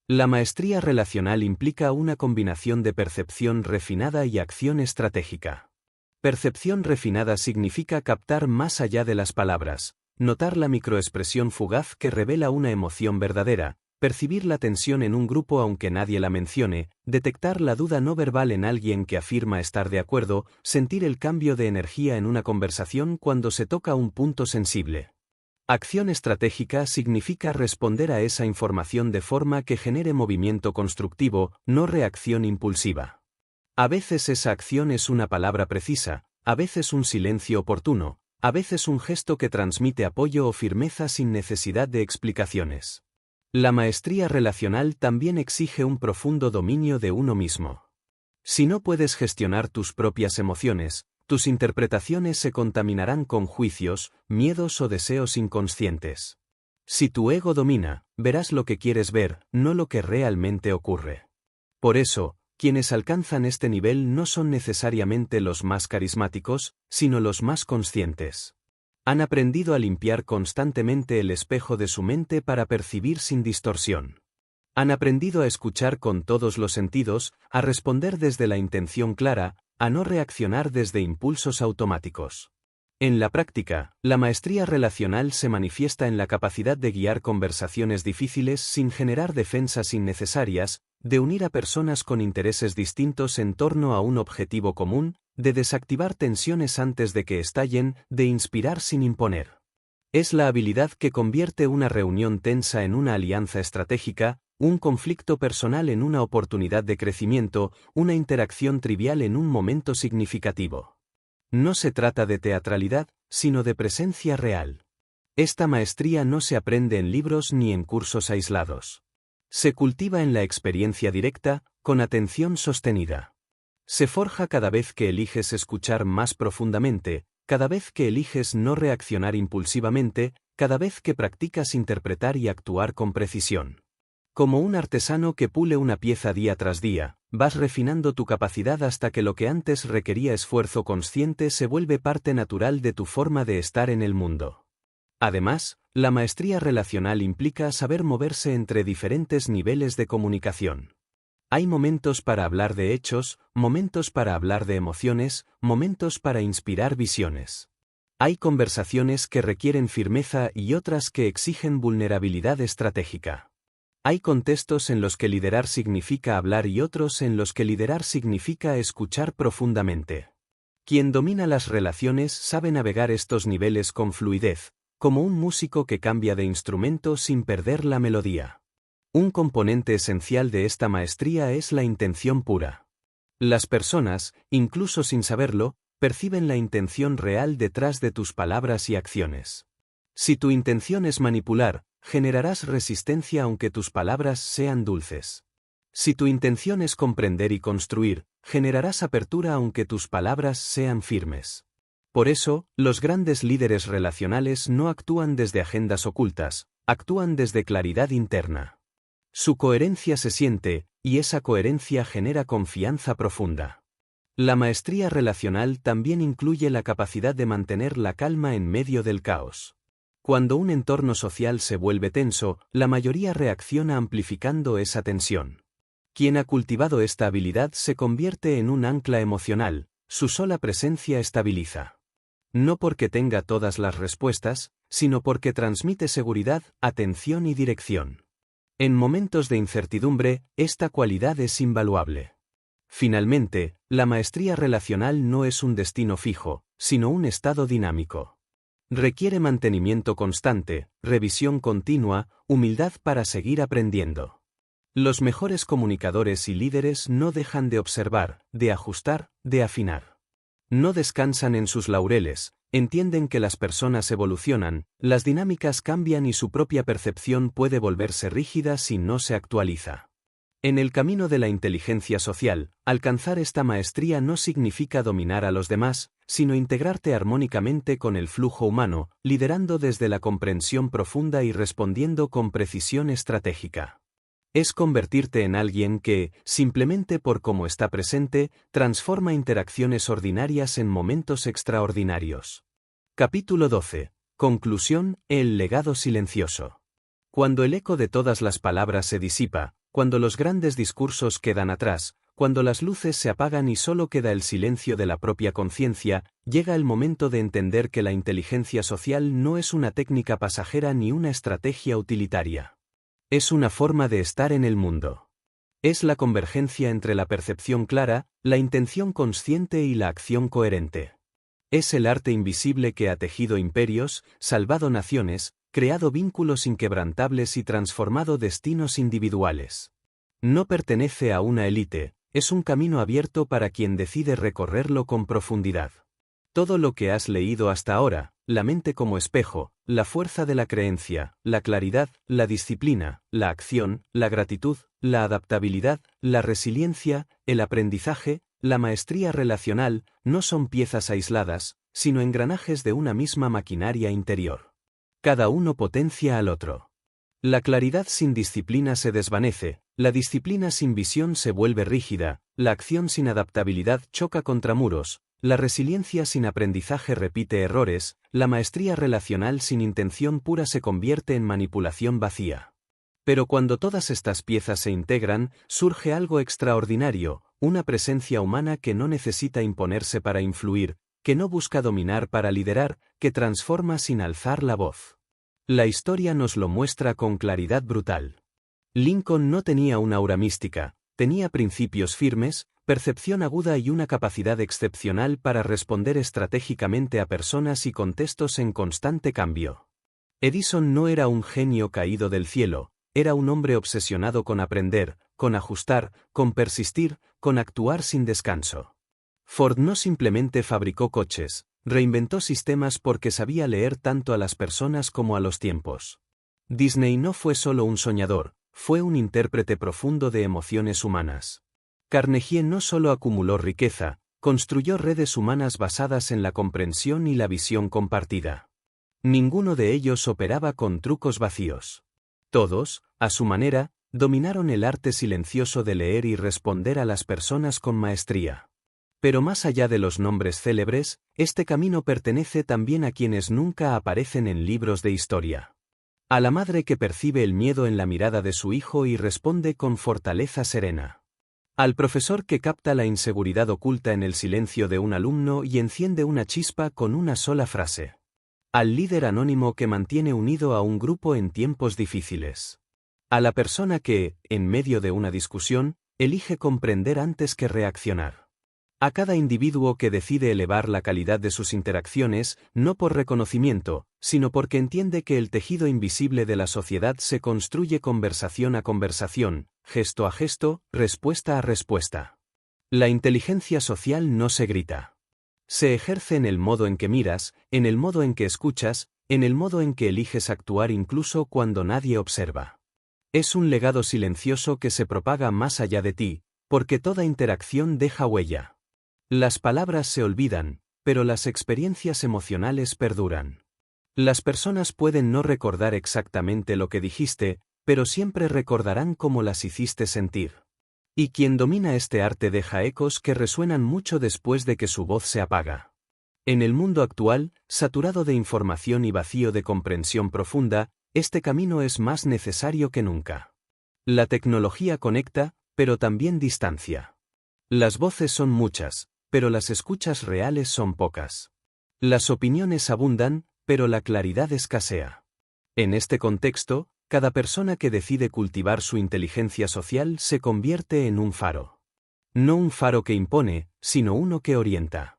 La maestría relacional implica una combinación de percepción refinada y acción estratégica. Percepción refinada significa captar más allá de las palabras, notar la microexpresión fugaz que revela una emoción verdadera, percibir la tensión en un grupo aunque nadie la mencione, detectar la duda no verbal en alguien que afirma estar de acuerdo, sentir el cambio de energía en una conversación cuando se toca un punto sensible. Acción estratégica significa responder a esa información de forma que genere movimiento constructivo, no reacción impulsiva. A veces esa acción es una palabra precisa, a veces un silencio oportuno, a veces un gesto que transmite apoyo o firmeza sin necesidad de explicaciones. La maestría relacional también exige un profundo dominio de uno mismo. Si no puedes gestionar tus propias emociones, tus interpretaciones se contaminarán con juicios, miedos o deseos inconscientes. Si tu ego domina, verás lo que quieres ver, no lo que realmente ocurre. Por eso, quienes alcanzan este nivel no son necesariamente los más carismáticos, sino los más conscientes. Han aprendido a limpiar constantemente el espejo de su mente para percibir sin distorsión. Han aprendido a escuchar con todos los sentidos, a responder desde la intención clara, a no reaccionar desde impulsos automáticos. En la práctica, la maestría relacional se manifiesta en la capacidad de guiar conversaciones difíciles sin generar defensas innecesarias, de unir a personas con intereses distintos en torno a un objetivo común, de desactivar tensiones antes de que estallen, de inspirar sin imponer. Es la habilidad que convierte una reunión tensa en una alianza estratégica, un conflicto personal en una oportunidad de crecimiento, una interacción trivial en un momento significativo. No se trata de teatralidad, sino de presencia real. Esta maestría no se aprende en libros ni en cursos aislados. Se cultiva en la experiencia directa, con atención sostenida. Se forja cada vez que eliges escuchar más profundamente, cada vez que eliges no reaccionar impulsivamente, cada vez que practicas interpretar y actuar con precisión. Como un artesano que pule una pieza día tras día, vas refinando tu capacidad hasta que lo que antes requería esfuerzo consciente se vuelve parte natural de tu forma de estar en el mundo. Además, la maestría relacional implica saber moverse entre diferentes niveles de comunicación. Hay momentos para hablar de hechos, momentos para hablar de emociones, momentos para inspirar visiones. Hay conversaciones que requieren firmeza y otras que exigen vulnerabilidad estratégica. Hay contextos en los que liderar significa hablar y otros en los que liderar significa escuchar profundamente. Quien domina las relaciones sabe navegar estos niveles con fluidez, como un músico que cambia de instrumento sin perder la melodía. Un componente esencial de esta maestría es la intención pura. Las personas, incluso sin saberlo, perciben la intención real detrás de tus palabras y acciones. Si tu intención es manipular, generarás resistencia aunque tus palabras sean dulces. Si tu intención es comprender y construir, generarás apertura aunque tus palabras sean firmes. Por eso, los grandes líderes relacionales no actúan desde agendas ocultas, actúan desde claridad interna. Su coherencia se siente, y esa coherencia genera confianza profunda. La maestría relacional también incluye la capacidad de mantener la calma en medio del caos. Cuando un entorno social se vuelve tenso, la mayoría reacciona amplificando esa tensión. Quien ha cultivado esta habilidad se convierte en un ancla emocional, su sola presencia estabiliza. No porque tenga todas las respuestas, sino porque transmite seguridad, atención y dirección. En momentos de incertidumbre, esta cualidad es invaluable. Finalmente, la maestría relacional no es un destino fijo, sino un estado dinámico. Requiere mantenimiento constante, revisión continua, humildad para seguir aprendiendo. Los mejores comunicadores y líderes no dejan de observar, de ajustar, de afinar. No descansan en sus laureles, entienden que las personas evolucionan, las dinámicas cambian y su propia percepción puede volverse rígida si no se actualiza. En el camino de la inteligencia social, alcanzar esta maestría no significa dominar a los demás, sino integrarte armónicamente con el flujo humano, liderando desde la comprensión profunda y respondiendo con precisión estratégica. Es convertirte en alguien que, simplemente por cómo está presente, transforma interacciones ordinarias en momentos extraordinarios. Capítulo 12. Conclusión: el legado silencioso. Cuando el eco de todas las palabras se disipa, cuando los grandes discursos quedan atrás, cuando las luces se apagan y solo queda el silencio de la propia conciencia, llega el momento de entender que la inteligencia social no es una técnica pasajera ni una estrategia utilitaria. Es una forma de estar en el mundo. Es la convergencia entre la percepción clara, la intención consciente y la acción coherente. Es el arte invisible que ha tejido imperios, salvado naciones, creado vínculos inquebrantables y transformado destinos individuales. No pertenece a una élite, es un camino abierto para quien decide recorrerlo con profundidad. Todo lo que has leído hasta ahora, la mente como espejo, la fuerza de la creencia, la claridad, la disciplina, la acción, la gratitud, la adaptabilidad, la resiliencia, el aprendizaje, la maestría relacional, no son piezas aisladas, sino engranajes de una misma maquinaria interior. Cada uno potencia al otro. La claridad sin disciplina se desvanece, la disciplina sin visión se vuelve rígida, la acción sin adaptabilidad choca contra muros, la resiliencia sin aprendizaje repite errores, la maestría relacional sin intención pura se convierte en manipulación vacía. Pero cuando todas estas piezas se integran, surge algo extraordinario, una presencia humana que no necesita imponerse para influir, que no busca dominar para liderar, que transforma sin alzar la voz. La historia nos lo muestra con claridad brutal. Lincoln no tenía una aura mística, tenía principios firmes, percepción aguda y una capacidad excepcional para responder estratégicamente a personas y contextos en constante cambio. Edison no era un genio caído del cielo, era un hombre obsesionado con aprender, con ajustar, con persistir, con actuar sin descanso. Ford no simplemente fabricó coches, reinventó sistemas porque sabía leer tanto a las personas como a los tiempos. Disney no fue solo un soñador, fue un intérprete profundo de emociones humanas. Carnegie no solo acumuló riqueza, construyó redes humanas basadas en la comprensión y la visión compartida. Ninguno de ellos operaba con trucos vacíos. Todos, a su manera, dominaron el arte silencioso de leer y responder a las personas con maestría. Pero más allá de los nombres célebres, este camino pertenece también a quienes nunca aparecen en libros de historia. A la madre que percibe el miedo en la mirada de su hijo y responde con fortaleza serena. Al profesor que capta la inseguridad oculta en el silencio de un alumno y enciende una chispa con una sola frase. Al líder anónimo que mantiene unido a un grupo en tiempos difíciles. A la persona que, en medio de una discusión, elige comprender antes que reaccionar. A cada individuo que decide elevar la calidad de sus interacciones, no por reconocimiento, sino porque entiende que el tejido invisible de la sociedad se construye conversación a conversación, gesto a gesto, respuesta a respuesta. La inteligencia social no se grita. Se ejerce en el modo en que miras, en el modo en que escuchas, en el modo en que eliges actuar incluso cuando nadie observa. Es un legado silencioso que se propaga más allá de ti, porque toda interacción deja huella. Las palabras se olvidan, pero las experiencias emocionales perduran. Las personas pueden no recordar exactamente lo que dijiste, pero siempre recordarán cómo las hiciste sentir. Y quien domina este arte deja ecos que resuenan mucho después de que su voz se apaga. En el mundo actual, saturado de información y vacío de comprensión profunda, este camino es más necesario que nunca. La tecnología conecta, pero también distancia. Las voces son muchas, pero las escuchas reales son pocas. Las opiniones abundan, pero la claridad escasea. En este contexto, cada persona que decide cultivar su inteligencia social se convierte en un faro. No un faro que impone, sino uno que orienta.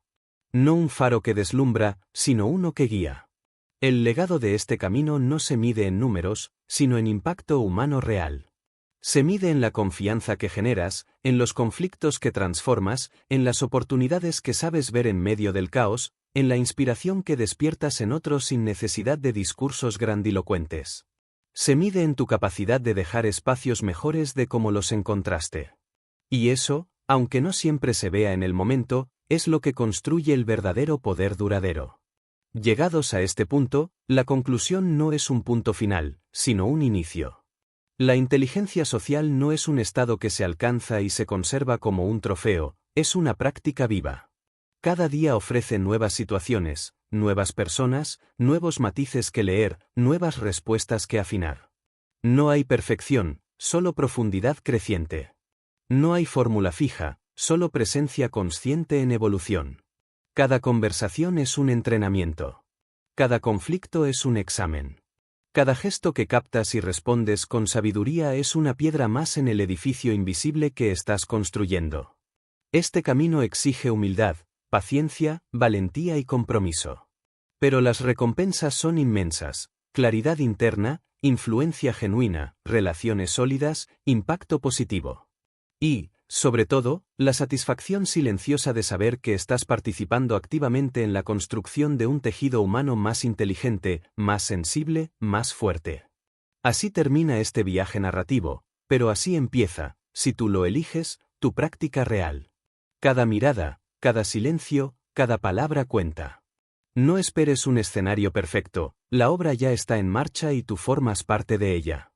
No un faro que deslumbra, sino uno que guía. El legado de este camino no se mide en números, sino en impacto humano real. Se mide en la confianza que generas, en los conflictos que transformas, en las oportunidades que sabes ver en medio del caos, en la inspiración que despiertas en otros sin necesidad de discursos grandilocuentes. Se mide en tu capacidad de dejar espacios mejores de como los encontraste. Y eso, aunque no siempre se vea en el momento, es lo que construye el verdadero poder duradero. Llegados a este punto, la conclusión no es un punto final, sino un inicio. La inteligencia social no es un estado que se alcanza y se conserva como un trofeo, es una práctica viva. Cada día ofrece nuevas situaciones, nuevas personas, nuevos matices que leer, nuevas respuestas que afinar. No hay perfección, solo profundidad creciente. No hay fórmula fija, solo presencia consciente en evolución. Cada conversación es un entrenamiento. Cada conflicto es un examen. Cada gesto que captas y respondes con sabiduría es una piedra más en el edificio invisible que estás construyendo. Este camino exige humildad, paciencia, valentía y compromiso. Pero las recompensas son inmensas: claridad interna, influencia genuina, relaciones sólidas, impacto positivo. Y, sobre todo, la satisfacción silenciosa de saber que estás participando activamente en la construcción de un tejido humano más inteligente, más sensible, más fuerte. Así termina este viaje narrativo, pero así empieza, si tú lo eliges, tu práctica real. Cada mirada, cada silencio, cada palabra cuenta. No esperes un escenario perfecto, la obra ya está en marcha y tú formas parte de ella.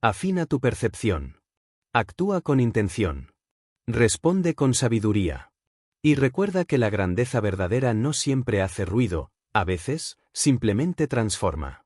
Afina tu percepción. Actúa con intención. Responde con sabiduría. Y recuerda que la grandeza verdadera no siempre hace ruido, a veces, simplemente transforma.